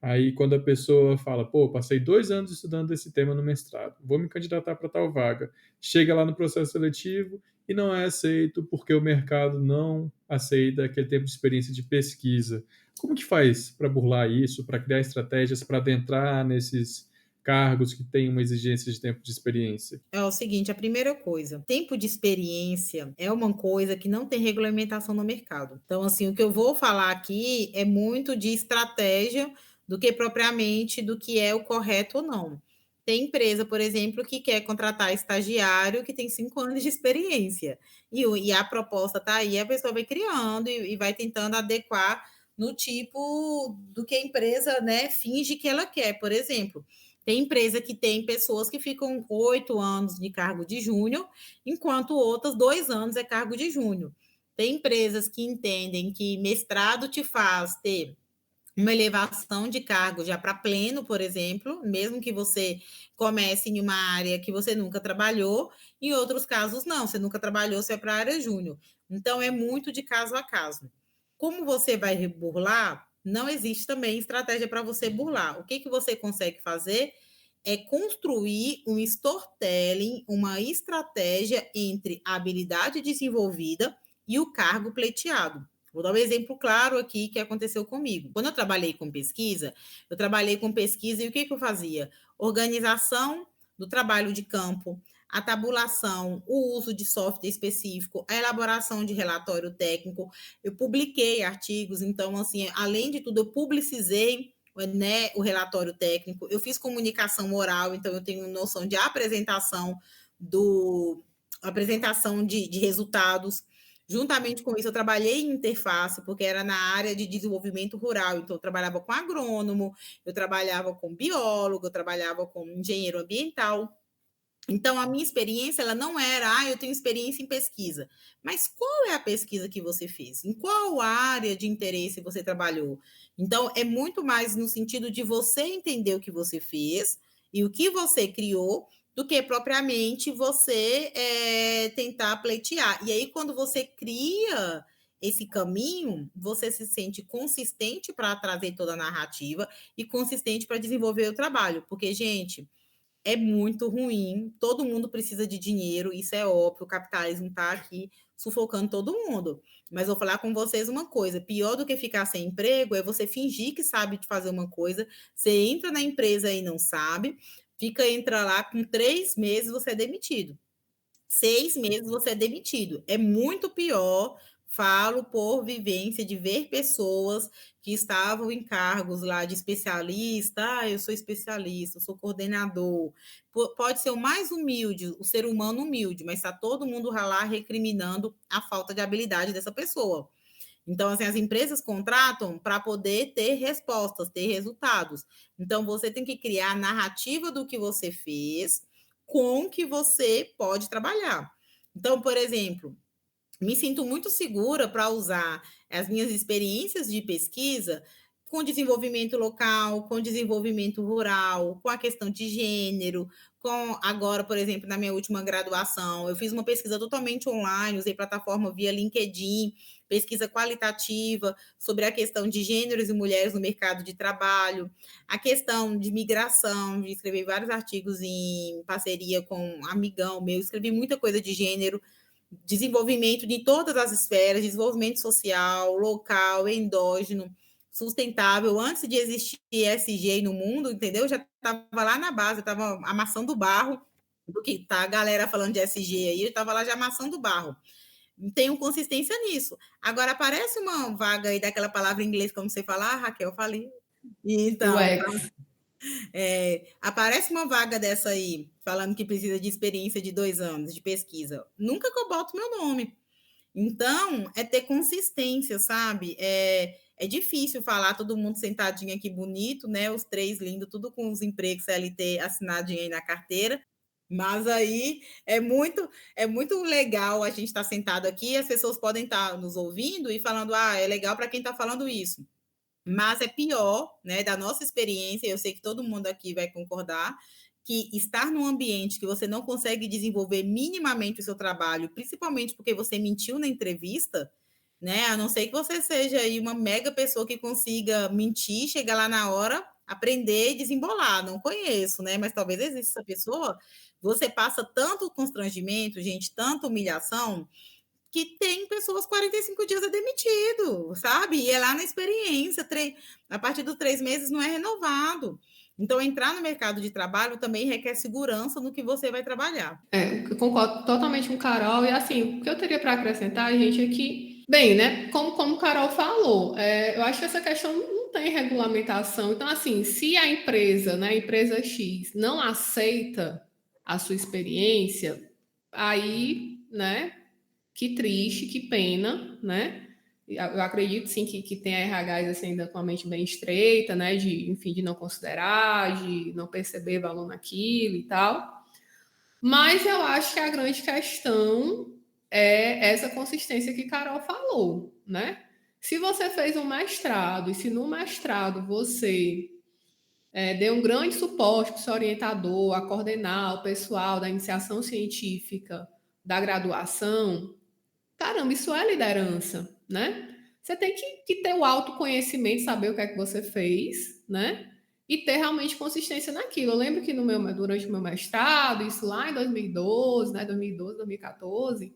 Aí, quando a pessoa fala, pô, passei 2 anos estudando esse tema no mestrado, vou me candidatar para tal vaga, chega lá no processo seletivo e não é aceito porque o mercado não aceita aquele tempo de experiência de pesquisa. Como que faz para burlar isso, para criar estratégias para adentrar nesses cargos que têm uma exigência de tempo de experiência? É o seguinte, a primeira coisa, tempo de experiência é uma coisa que não tem regulamentação no mercado. Então, assim, o que eu vou falar aqui é muito de estratégia do que propriamente do que é o correto ou não. Tem empresa, por exemplo, que quer contratar estagiário que tem 5 anos de experiência. E a proposta está aí, a pessoa vai criando e vai tentando adequar no tipo do que a empresa, né, finge que ela quer. Por exemplo, tem empresa que tem pessoas que ficam 8 anos de cargo de júnior, enquanto outras 2 anos é cargo de júnior. Tem empresas que entendem que mestrado te faz ter uma elevação de cargo já para pleno, por exemplo, mesmo que você comece em uma área que você nunca trabalhou, em outros casos não, você nunca trabalhou, você é para a área júnior. Então é muito de caso a caso. Como você vai burlar? Não existe também estratégia para você burlar. O que você consegue fazer é construir um storytelling, uma estratégia entre a habilidade desenvolvida e o cargo pleiteado. Vou dar um exemplo claro aqui que aconteceu comigo. Quando eu trabalhei com pesquisa e o que eu fazia? Organização do trabalho de campo, a tabulação, o uso de software específico, a elaboração de relatório técnico. Eu publiquei artigos, então, assim, além de tudo, eu publicizei, né, o relatório técnico. Eu fiz comunicação oral, então eu tenho noção de apresentação de resultados. Juntamente com isso, eu trabalhei em interface, porque era na área de desenvolvimento rural. Então, eu trabalhava com agrônomo, eu trabalhava com biólogo, eu trabalhava com engenheiro ambiental. Então, a minha experiência, ela não era, eu tenho experiência em pesquisa. Mas qual é a pesquisa que você fez? Em qual área de interesse você trabalhou? Então, é muito mais no sentido de você entender o que você fez e o que você criou, do que propriamente você tentar pleitear. E aí, quando você cria esse caminho, você se sente consistente para trazer toda a narrativa e consistente para desenvolver o trabalho. Porque, gente, é muito ruim, todo mundo precisa de dinheiro, isso é óbvio, o capitalismo está aqui sufocando todo mundo. Mas vou falar com vocês uma coisa: pior do que ficar sem emprego é você fingir que sabe de fazer uma coisa, você entra na empresa e não sabe, entra lá, com 3 meses você é demitido. 6 meses você é demitido. É muito pior, falo por vivência, de ver pessoas que estavam em cargos lá de especialista, eu sou especialista, eu sou coordenador. Pode ser o mais humilde, o ser humano humilde, mas está todo mundo lá recriminando a falta de habilidade dessa pessoa. Então, assim, as empresas contratam para poder ter respostas, ter resultados. Então, você tem que criar a narrativa do que você fez com que você pode trabalhar. Então, por exemplo, me sinto muito segura para usar as minhas experiências de pesquisa com desenvolvimento local, com desenvolvimento rural, com a questão de gênero, com agora, por exemplo, na minha última graduação, eu fiz uma pesquisa totalmente online, usei plataforma via LinkedIn, pesquisa qualitativa sobre a questão de gêneros e mulheres no mercado de trabalho, a questão de migração, escrevi vários artigos em parceria com um amigão meu, escrevi muita coisa de gênero, desenvolvimento de todas as esferas, desenvolvimento social, local, endógeno, sustentável. Antes de existir ESG no mundo, entendeu? Eu já estava lá na base, eu estava amassando barro, do que tá a galera falando de ESG aí, eu estava lá já amassando barro. tenho consistência nisso. Agora, aparece uma vaga aí daquela palavra em inglês, como você fala, Raquel, eu falei. Então, UX. aparece uma vaga dessa aí, falando que precisa de experiência de 2 anos de pesquisa. Nunca que eu boto meu nome. Então, é ter consistência, sabe? É difícil falar todo mundo sentadinho aqui bonito, né? Os 3 lindos, tudo com os empregos CLT assinadinho aí na carteira. Mas aí é muito legal a gente estar sentado aqui, as pessoas podem estar nos ouvindo e falando, é legal para quem está falando isso. Mas é pior, né, da nossa experiência, eu sei que todo mundo aqui vai concordar, que estar num ambiente que você não consegue desenvolver minimamente o seu trabalho, principalmente porque você mentiu na entrevista, né? A não ser que você seja aí uma mega pessoa que consiga mentir, chegar lá na hora, aprender e desembolar. Não conheço, né? Mas talvez exista essa pessoa. Você passa tanto constrangimento, gente, tanta humilhação, que tem pessoas 45 dias é demitido, sabe? E é lá na experiência, a partir dos 3 meses não é renovado. Então, entrar no mercado de trabalho também requer segurança no que você vai trabalhar. Eu concordo totalmente com Carol. E assim, o que eu teria para acrescentar, gente, é que, bem, né? Como Carol falou, eu acho que essa questão não tem regulamentação. Então, assim, se a empresa, né, a empresa X, não aceita a sua experiência, aí, né? Que triste, que pena, né? Eu acredito sim que tem RHs assim, ainda com a mente bem estreita, né? Enfim, de não considerar, de não perceber valor naquilo e tal. Mas eu acho que a grande questão é essa consistência que Carol falou, né? Se você fez um mestrado e se no mestrado você deu um grande suporte para o seu orientador, a coordenar o pessoal da iniciação científica da graduação, caramba, isso é liderança, né? Você tem que ter o autoconhecimento, saber o que é que você fez, né? E ter realmente consistência naquilo. Eu lembro que durante o meu mestrado, isso lá em 2012, né? 2012, 2014,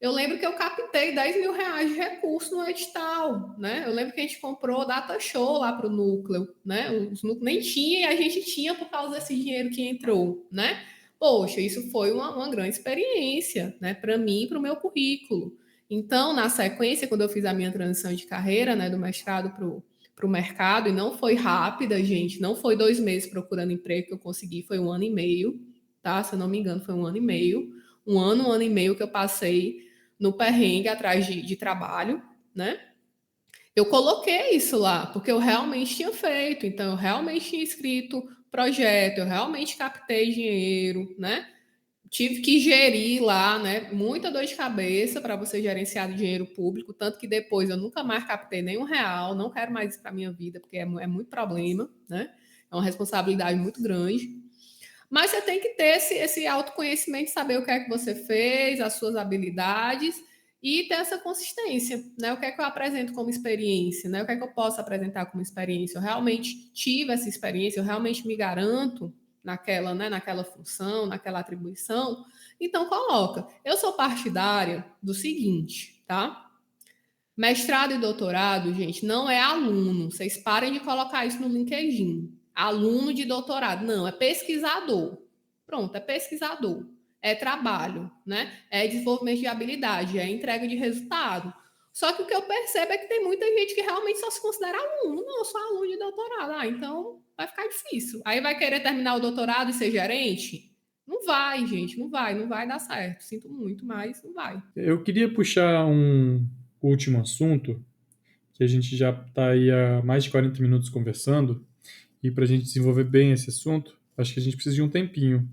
eu lembro que eu captei 10 mil reais de recurso no edital, né? Eu lembro que a gente comprou data show lá para o núcleo, né? Os núcleos nem tinha e a gente tinha por causa desse dinheiro que entrou, né? Poxa, isso foi uma grande experiência, né? Para mim e para o meu currículo. Então, na sequência, quando eu fiz a minha transição de carreira, né, do mestrado para o mercado, e não foi rápida, gente, não foi 2 meses procurando emprego que eu consegui, foi 1 ano e meio, tá? Se eu não me engano, foi 1 ano e meio. Um ano e meio que eu passei no perrengue atrás de trabalho, né? Eu coloquei isso lá, porque eu realmente tinha feito, então eu realmente tinha escrito projeto, eu realmente captei dinheiro, né? Tive que gerir lá, né? Muita dor de cabeça para você gerenciar dinheiro público, tanto que depois eu nunca mais captei nenhum real, não quero mais isso para minha vida, porque é muito problema, né? É uma responsabilidade muito grande. Mas você tem que ter esse autoconhecimento, saber o que é que você fez, as suas habilidades e ter essa consistência, né? O que é que eu apresento como experiência, né? O que é que eu posso apresentar como experiência? Eu realmente tive essa experiência, eu realmente me garanto naquela, né, naquela função, naquela atribuição. Então coloca. Eu sou partidária do seguinte, tá? Mestrado e doutorado, gente, não é aluno. Vocês parem de colocar isso no LinkedIn. Aluno de doutorado. Não, é pesquisador. Pronto, é pesquisador. É trabalho, né? É desenvolvimento de habilidade, é entrega de resultado. Só que o que eu percebo é que tem muita gente que realmente só se considera aluno. Não, eu sou aluno de doutorado. Então vai ficar difícil. Aí vai querer terminar o doutorado e ser gerente? Não vai, gente, não vai dar certo. Sinto muito, mas não vai. Eu queria puxar um último assunto, que a gente já está aí há mais de 40 minutos conversando, e para a gente desenvolver bem esse assunto, acho que a gente precisa de um tempinho,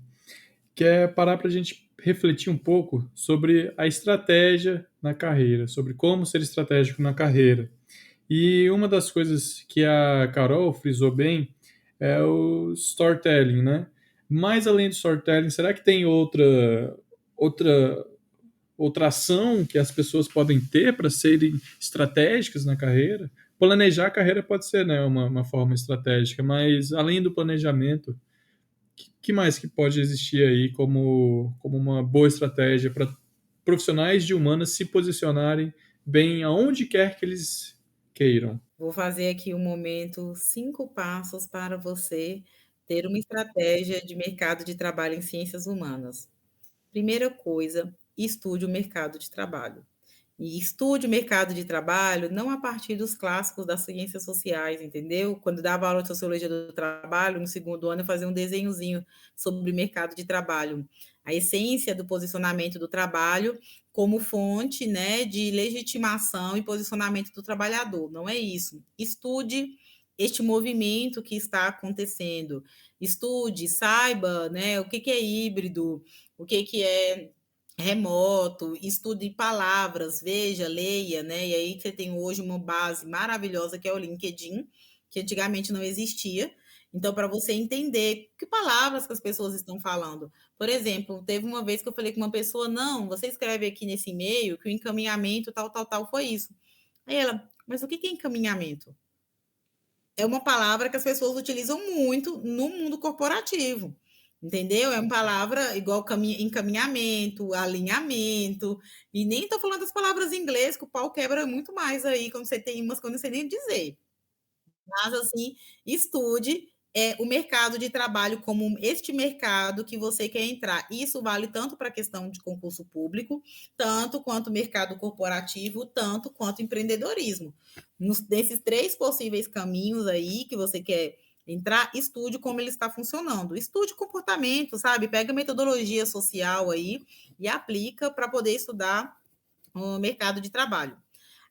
que é parar para a gente refletir um pouco sobre a estratégia na carreira, sobre como ser estratégico na carreira. E uma das coisas que a Carol frisou bem é o storytelling, né? Mais além do storytelling, será que tem outra outra ação que as pessoas podem ter para serem estratégicas na carreira? Planejar a carreira pode ser, né, uma forma estratégica, mas além do planejamento, que mais que pode existir aí como uma boa estratégia para profissionais de humanas se posicionarem bem aonde quer que eles queiram? Vou fazer aqui um momento 5 passos para você ter uma estratégia de mercado de trabalho em ciências humanas. Primeira coisa, estude o mercado de trabalho. E estude o mercado de trabalho não a partir dos clássicos das ciências sociais, entendeu? Quando eu dava aula de sociologia do trabalho, no segundo ano eu fazia um desenhozinho sobre o mercado de trabalho. A essência do posicionamento do trabalho como fonte, né, de legitimação e posicionamento do trabalhador. Não é isso. Estude este movimento que está acontecendo. Estude, saiba, né, o que é híbrido, o que é remoto, estude palavras, veja, leia, né? E aí você tem hoje uma base maravilhosa que é o LinkedIn, que antigamente não existia. Então, para você entender que palavras que as pessoas estão falando. Por exemplo, teve uma vez que eu falei com uma pessoa, não, você escreve aqui nesse e-mail que o encaminhamento tal foi isso. Aí ela, mas o que é encaminhamento? É uma palavra que as pessoas utilizam muito no mundo corporativo, entendeu? É uma palavra igual encaminhamento, alinhamento, e nem estou falando das palavras em inglês, que o pau quebra muito mais aí, quando você tem umas que eu não sei nem dizer. Mas, assim, estude o mercado de trabalho como este mercado que você quer entrar. Isso vale tanto para a questão de concurso público, tanto quanto mercado corporativo, tanto quanto empreendedorismo. Nesses 3 possíveis caminhos aí que você quer entrar, estude como ele está funcionando. Estude comportamento, sabe? Pega a metodologia social aí e aplica para poder estudar o mercado de trabalho.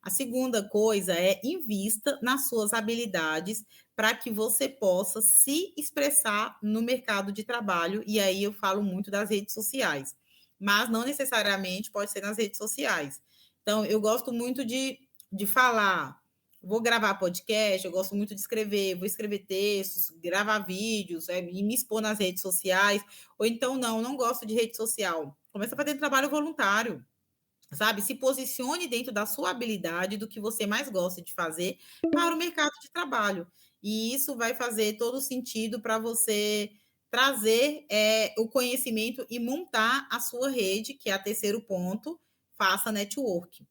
A segunda coisa é invista nas suas habilidades para que você possa se expressar no mercado de trabalho. E aí eu falo muito das redes sociais, mas não necessariamente pode ser nas redes sociais. Então, eu gosto muito de falar. Vou gravar podcast, eu gosto muito de escrever, vou escrever textos, gravar vídeos, e me expor nas redes sociais. Ou então, não gosto de rede social. Começa a fazer trabalho voluntário, sabe? Se posicione dentro da sua habilidade, do que você mais gosta de fazer para o mercado de trabalho. E isso vai fazer todo sentido para você trazer o conhecimento e montar a sua rede, que é o terceiro ponto, faça network.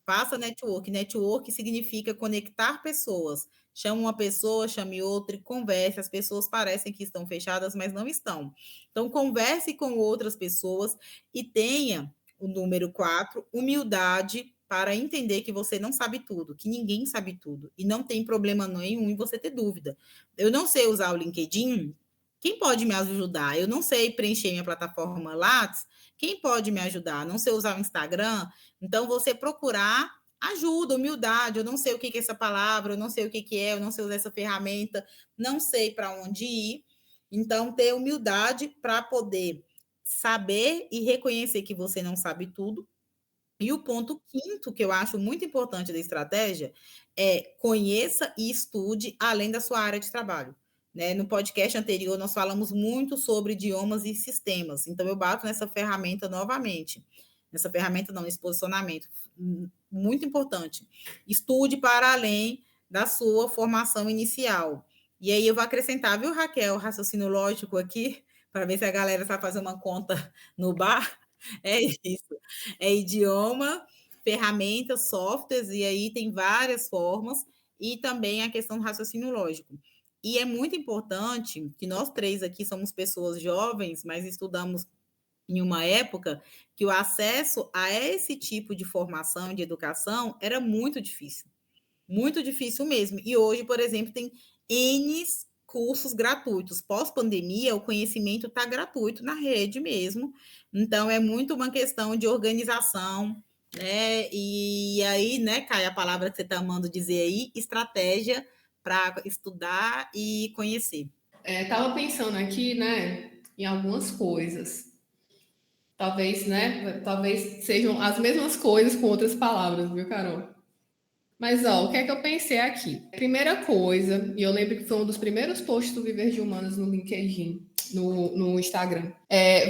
Faça network. Network significa conectar pessoas. Chama uma pessoa, chame outra e converse. As pessoas parecem que estão fechadas, mas não estão. Então, converse com outras pessoas e tenha o número 4, humildade para entender que você não sabe tudo, que ninguém sabe tudo. E não tem problema nenhum em você ter dúvida. Eu não sei usar o LinkedIn, quem pode me ajudar? Eu não sei preencher minha plataforma Lattes, quem pode me ajudar? Não sei usar o Instagram, então você procurar ajuda, humildade. Eu não sei o que é essa palavra, eu não sei o que é, eu não sei usar essa ferramenta, não sei para onde ir. Então, ter humildade para poder saber e reconhecer que você não sabe tudo. E o ponto quinto, que eu acho muito importante da estratégia, é conheça e estude além da sua área de trabalho. Né? No podcast anterior, nós falamos muito sobre idiomas e sistemas. Então, eu bato nessa ferramenta novamente. Nessa ferramenta, não, nesse posicionamento. Muito importante. Estude para além da sua formação inicial. E aí, eu vou acrescentar, viu, Raquel, raciocínio lógico aqui, para ver se a galera vai fazer uma conta no bar. É isso. É idioma, ferramentas, softwares, e aí tem várias formas, e também a questão do raciocínio lógico. E é muito importante que nós 3 aqui somos pessoas jovens, mas estudamos em uma época que o acesso a esse tipo de formação, de educação, era muito difícil mesmo. E hoje, por exemplo, tem N cursos gratuitos. Pós-pandemia, o conhecimento está gratuito na rede mesmo. Então, é muito uma questão de organização, né? E aí, né, Caio, a palavra que você está amando dizer aí, estratégia para estudar e conhecer. Estava pensando aqui, né, em algumas coisas. Talvez, né, talvez sejam as mesmas coisas com outras palavras, viu, Carol? Mas, ó, o que é que eu pensei aqui? Primeira coisa, e eu lembro que foi um dos primeiros posts do Viver de Humanas no LinkedIn, no Instagram,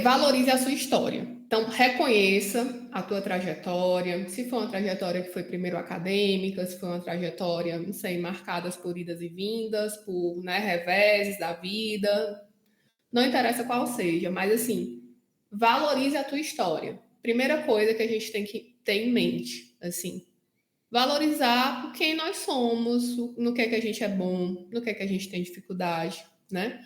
valorize a sua história. Então, reconheça a tua trajetória, se foi uma trajetória que foi primeiro acadêmica, se foi uma trajetória, não sei, marcadas por idas e vindas, por, né, reveses da vida, não interessa qual seja, mas, assim, valorize a tua história. Primeira coisa que a gente tem que ter em mente, assim, valorizar quem nós somos, no que é que a gente é bom, no que é que a gente tem dificuldade, né?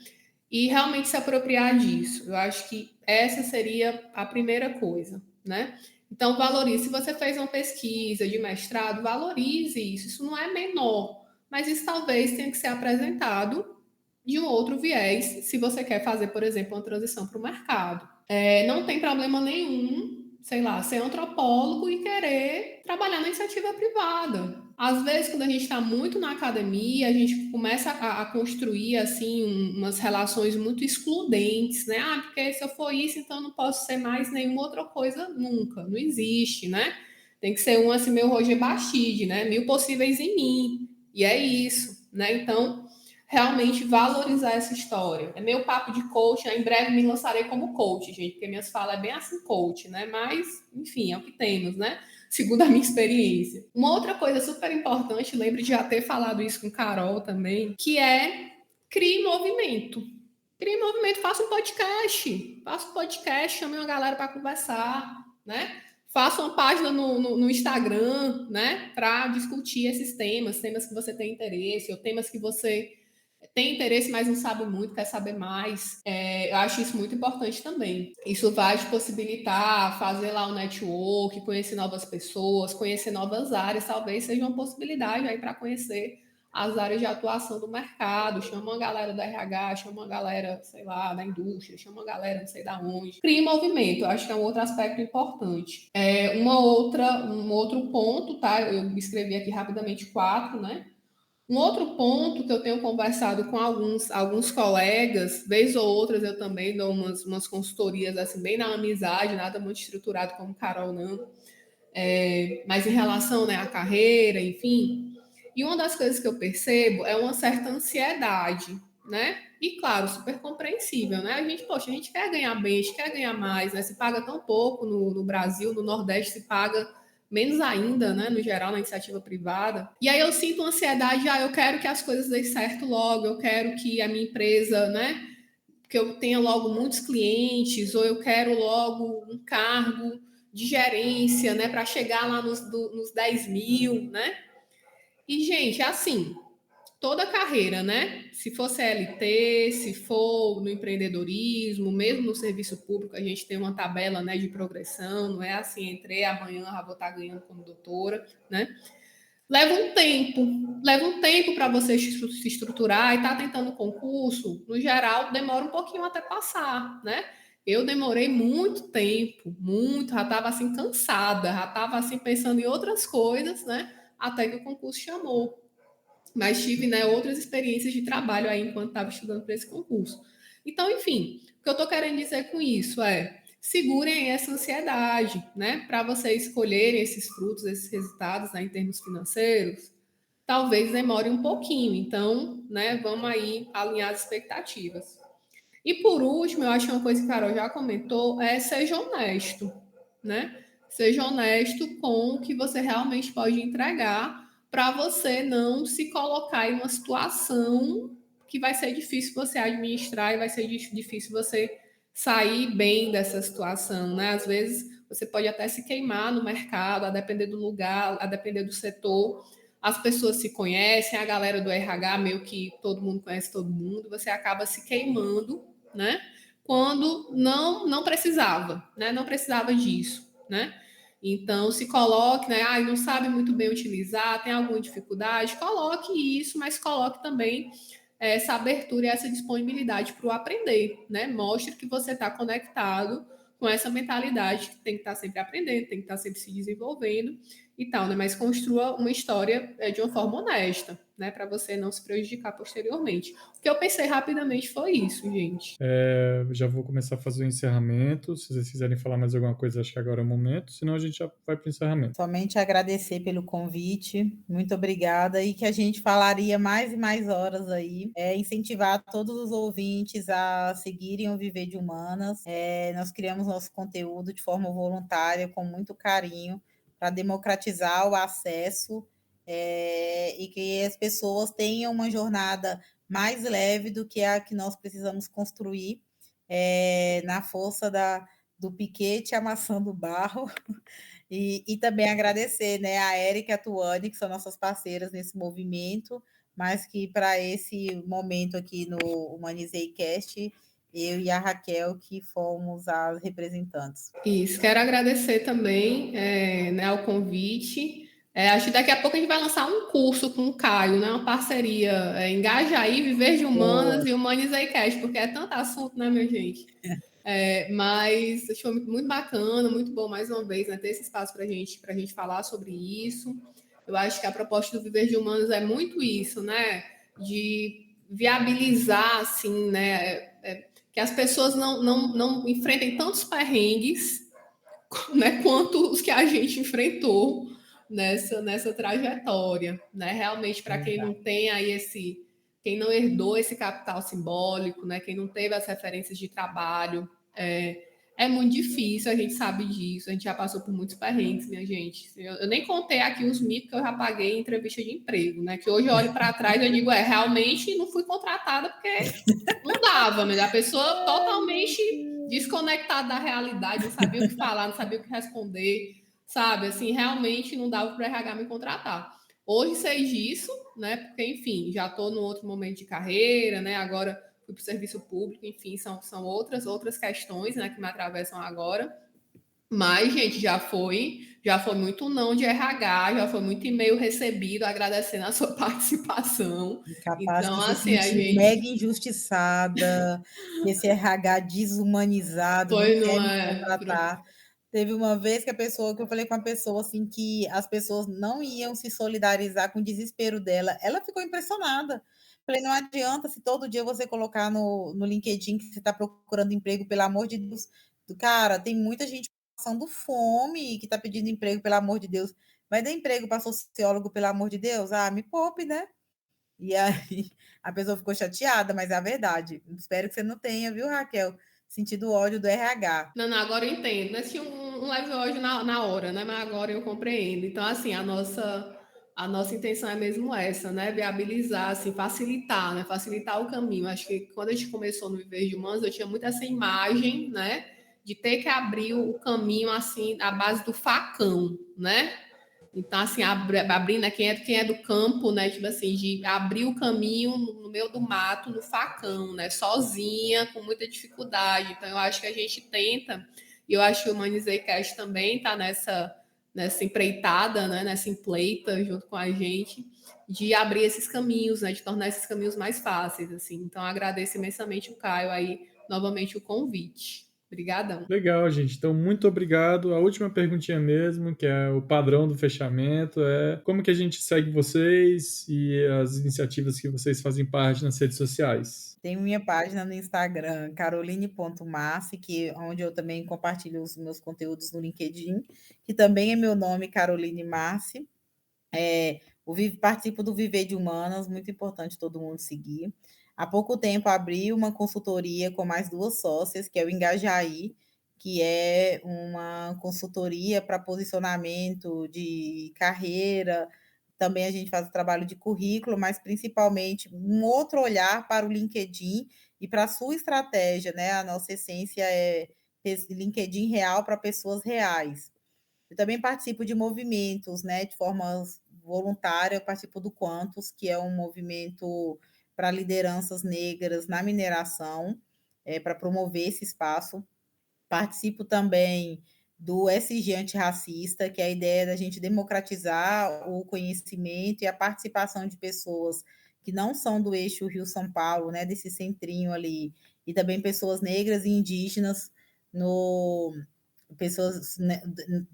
E realmente se apropriar disso. Eu acho que essa seria a primeira coisa, né? Então, valorize. Se você fez uma pesquisa de mestrado, valorize isso. Isso não é menor, mas isso talvez tenha que ser apresentado de um outro viés, se você quer fazer, por exemplo, uma transição para o mercado. Não tem problema nenhum, sei lá, ser antropólogo e querer trabalhar na iniciativa privada. Às vezes, quando a gente está muito na academia, a gente começa a construir, assim, umas relações muito excludentes, né? Ah, porque se eu for isso, então eu não posso ser mais nenhuma outra coisa nunca. Não existe, né? Tem que ser um, assim, meio Roger Bastide, né? 1000 possíveis em mim. E é isso, né? Então, realmente valorizar essa história. É meio papo de coach, né? Em breve me lançarei como coach, gente, porque minhas falas é bem assim coach, né? Mas, enfim, é o que temos, né? Segundo a minha experiência. Uma outra coisa super importante, lembro de já ter falado isso com Carol também, que é crie movimento. Crie movimento, faça um podcast, chame uma galera para conversar, né? Faça uma página no Instagram, né? Para discutir esses temas que você tem interesse, ou temas que você tem interesse, mas não sabe muito, quer saber mais. Eu acho isso muito importante também. Isso vai te possibilitar fazer lá o network, conhecer novas pessoas, conhecer novas áreas, talvez seja uma possibilidade aí para conhecer as áreas de atuação do mercado, chama uma galera da RH, chama uma galera, sei lá, da indústria, chama uma galera não sei da onde. Crie movimento, eu acho que é um outro aspecto importante. Um outro ponto, tá? Eu escrevi aqui rapidamente 4, né? Um outro ponto que eu tenho conversado com alguns colegas, vez ou outras eu também dou umas consultorias assim, bem na amizade, nada muito estruturado como Carol, não. Mas em relação, né, à carreira, enfim. E uma das coisas que eu percebo é uma certa ansiedade, né? E claro, super compreensível, né? A gente quer ganhar bem, a gente quer ganhar mais, né? Se paga tão pouco no Brasil, no Nordeste se paga menos ainda, né? No geral, na iniciativa privada. E aí eu sinto uma ansiedade, eu quero que as coisas deem certo logo, eu quero que a minha empresa, né? Que eu tenha logo muitos clientes, ou eu quero logo um cargo de gerência, né? Para chegar lá nos 10 mil, né? E, gente, assim, toda carreira, né? Se for CLT, se for no empreendedorismo, mesmo no serviço público, a gente tem uma tabela, né, de progressão, não é assim, entrei amanhã, já vou estar ganhando como doutora, né? Leva um tempo para você se estruturar e tá tentando concurso, no geral, demora um pouquinho até passar, né? Eu demorei muito tempo, muito, já estava assim cansada, já estava assim pensando em outras coisas, né? Até que o concurso chamou. Mas tive, né, outras experiências de trabalho aí enquanto estava estudando para esse concurso. Então, enfim, o que eu estou querendo dizer com isso é segurem essa ansiedade, né, para vocês escolherem esses frutos, esses resultados, né, em termos financeiros. Talvez demore um pouquinho, então, né, vamos aí alinhar as expectativas. E por último, eu acho que uma coisa que a Carol já comentou é seja honesto, né? Seja honesto com o que você realmente pode entregar para você não se colocar em uma situação que vai ser difícil você administrar e vai ser difícil você sair bem dessa situação, né? Às vezes você pode até se queimar no mercado, a depender do lugar, a depender do setor. As pessoas se conhecem, a galera do RH meio que todo mundo conhece todo mundo, você acaba se queimando, né? Quando não precisava, né? Não precisava disso, né? Então, se coloque, né? Não sabe muito bem utilizar, tem alguma dificuldade, coloque isso, mas coloque também essa abertura e essa disponibilidade para o aprender, né? Mostre que você está conectado com essa mentalidade que tem que estar sempre aprendendo, tem que estar sempre se desenvolvendo e tal, né? Mas construa uma história de uma forma honesta, né? Para você não se prejudicar posteriormente. O que eu pensei rapidamente foi isso, gente. Já vou começar a fazer o encerramento. Se vocês quiserem falar mais alguma coisa, acho que agora é o momento. Senão a gente já vai para o encerramento. Somente agradecer pelo convite, muito obrigada, e que a gente falaria mais e mais horas aí, incentivar todos os ouvintes a seguirem o Viver de Humanas. Nós criamos nosso conteúdo de forma voluntária, com muito carinho, para democratizar o acesso e que as pessoas tenham uma jornada mais leve do que a que nós precisamos construir na força do piquete amassando o barro. E também agradecer, né, a Érica e a Tuane, que são nossas parceiras nesse movimento, mas que para esse momento aqui no Humanizei Cast, eu e a Raquel, que fomos as representantes. Isso, quero agradecer também né, o convite. Acho que daqui a pouco a gente vai lançar um curso com o Caio, né, uma parceria Engajaí, Viver de Humanas e Humanizei Cast, porque é tanto assunto, né, minha gente? Mas acho que foi muito bacana, muito bom mais uma vez, né, ter esse espaço para a gente falar sobre isso. Eu acho que a proposta do Viver de Humanos é muito isso, né? De viabilizar, assim, né? Que as pessoas não enfrentem tantos perrengues, né, quanto os que a gente enfrentou nessa trajetória, né? Realmente, para quem não tem aí quem não herdou esse capital simbólico, né? Quem não teve as referências de trabalho, é muito difícil, a gente sabe disso, a gente já passou por muitos perrengues, minha gente. Eu nem contei aqui os mitos que eu já paguei em entrevista de emprego, né? Que hoje eu olho para trás e eu digo, realmente não fui contratada porque não dava, mas a pessoa totalmente desconectada da realidade, não sabia o que falar, não sabia o que responder, sabe? Assim, realmente não dava para o RH me contratar. Hoje sei disso, né? Porque, enfim, já estou no outro momento de carreira, né? Agora fui para o serviço público, enfim, são outras questões, né, que me atravessam agora. Mas, gente, já foi muito não de RH, já foi muito e-mail recebido agradecendo a sua participação. Capaz Então, de se assim, a sentir gente. mega injustiçada, esse RH desumanizado, não Foi, quer não me é? contratar. Teve uma vez que eu falei com uma pessoa assim que as pessoas não iam se solidarizar com o desespero dela. Ela ficou impressionada. Falei, não adianta se todo dia você colocar no LinkedIn que você está procurando emprego, pelo amor de Deus. Cara, tem muita gente passando fome que está pedindo emprego, pelo amor de Deus. Vai dar emprego para sociólogo, pelo amor de Deus? Ah, me poupe, né? E aí a pessoa ficou chateada, mas é a verdade. Espero que você não tenha, viu, Raquel? Sentido ódio do RH. Não, agora eu entendo. Né? Tinha um leve ódio na hora, né? Mas agora eu compreendo. Então, assim, a nossa intenção é mesmo essa, né? Viabilizar, assim, facilitar, né? Facilitar o caminho. Acho que quando a gente começou no Viver de Humanos, eu tinha muito essa imagem, né? De ter que abrir o caminho, assim, à base do facão, né? Então, assim, abrindo, né, quem é do campo, né, tipo assim, de abrir o caminho no meio do mato, no facão, né, sozinha, com muita dificuldade. Então, eu acho que a gente tenta, e eu acho que o Humanizei Cast também está nessa empreitada, né, nessa empleita junto com a gente, de abrir esses caminhos, né, de tornar esses caminhos mais fáceis, assim. Então, agradeço imensamente o Caio aí, novamente, o convite. Obrigadão. Legal, gente. Então, muito obrigado. A última perguntinha mesmo, que é o padrão do fechamento, é como que a gente segue vocês e as iniciativas que vocês fazem parte nas redes sociais? Tem minha página no Instagram, caroline.massi, onde eu também compartilho os meus conteúdos no LinkedIn, que também é meu nome, Caroline Massi. Participo do Viver de Humanas, muito importante todo mundo seguir. Há pouco tempo abri uma consultoria com mais duas sócias, que é o Engajaí, que é uma consultoria para posicionamento de carreira. Também a gente faz o trabalho de currículo, mas principalmente um outro olhar para o LinkedIn e para a sua estratégia, né? A nossa essência é LinkedIn real para pessoas reais. Eu também participo de movimentos, né, de forma voluntária, eu participo do Quantos, que é um movimento para lideranças negras na mineração, para promover esse espaço. Participo também do SG Antirracista, que é a ideia da gente democratizar o conhecimento e a participação de pessoas que não são do eixo Rio-São Paulo, né, desse centrinho ali, e também pessoas negras e indígenas no pessoas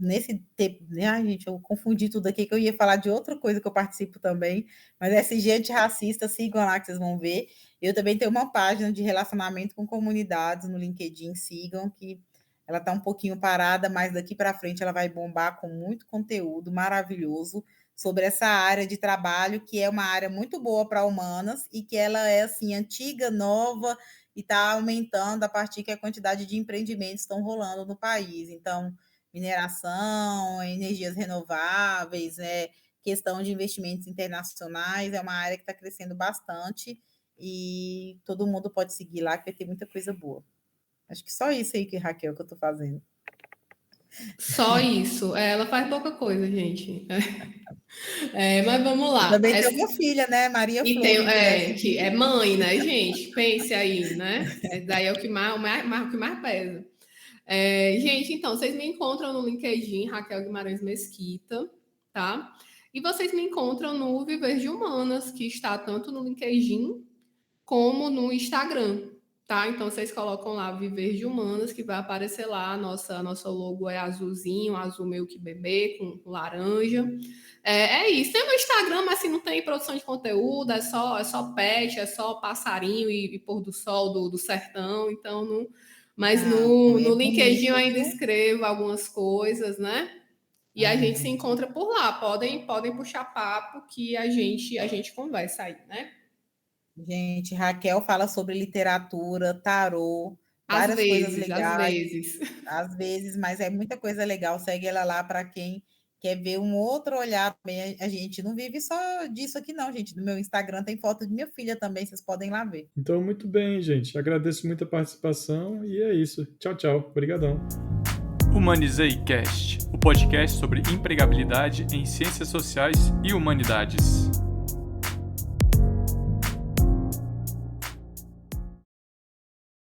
nesse tempo, né? Ai, gente, eu confundi tudo aqui, que eu ia falar de outra coisa que eu participo também, mas SG Antirracista, sigam lá que vocês vão ver. Eu também tenho uma página de relacionamento com comunidades no LinkedIn, sigam, que ela está um pouquinho parada, mas daqui para frente ela vai bombar com muito conteúdo maravilhoso sobre essa área de trabalho, que é uma área muito boa para humanas e que ela é assim antiga, nova, e está aumentando a partir que a quantidade de empreendimentos estão rolando no país. Então, mineração, energias renováveis, questão de investimentos internacionais, é uma área que está crescendo bastante e todo mundo pode seguir lá, que vai ter muita coisa boa. Acho que só isso aí, Raquel, que eu estou fazendo. Só isso. Ela faz pouca coisa, gente. Mas vamos Eu lá. também tenho uma filha, né? Maria E Flor, tem, quem quiser que seguir. é mãe, né, gente? Pense aí, né? Daí é o que mais pesa. Gente, então, vocês me encontram no LinkedIn, Raquel Guimarães Mesquita, tá? E vocês me encontram no Viver de Humanas, que está tanto no LinkedIn como no Instagram, tá? Então vocês colocam lá Viver de Humanas, que vai aparecer lá. A nossa logo é azulzinho, azul meio que bebê, com laranja. É isso. Tem no Instagram, mas assim, não tem produção de conteúdo, é só pet, é só passarinho e pôr do sol do sertão, então não. Mas Ah, no é LinkedIn eu bonito, ainda viu? escrevo algumas coisas, né? E a gente se encontra por lá. Podem puxar papo que a gente conversa aí, né? Gente, Raquel fala sobre literatura, tarô, Às várias coisas vezes, às legais, vezes. às vezes, mas é muita coisa legal. Segue ela lá para quem quer ver um outro olhar também. A gente não vive só disso aqui, não, gente. No meu Instagram tem foto de minha filha também, vocês podem lá ver. Então, muito bem, gente. Agradeço muito a participação e é isso. Tchau, tchau. Obrigadão. Humanizei Cast, o podcast sobre empregabilidade em ciências sociais e humanidades.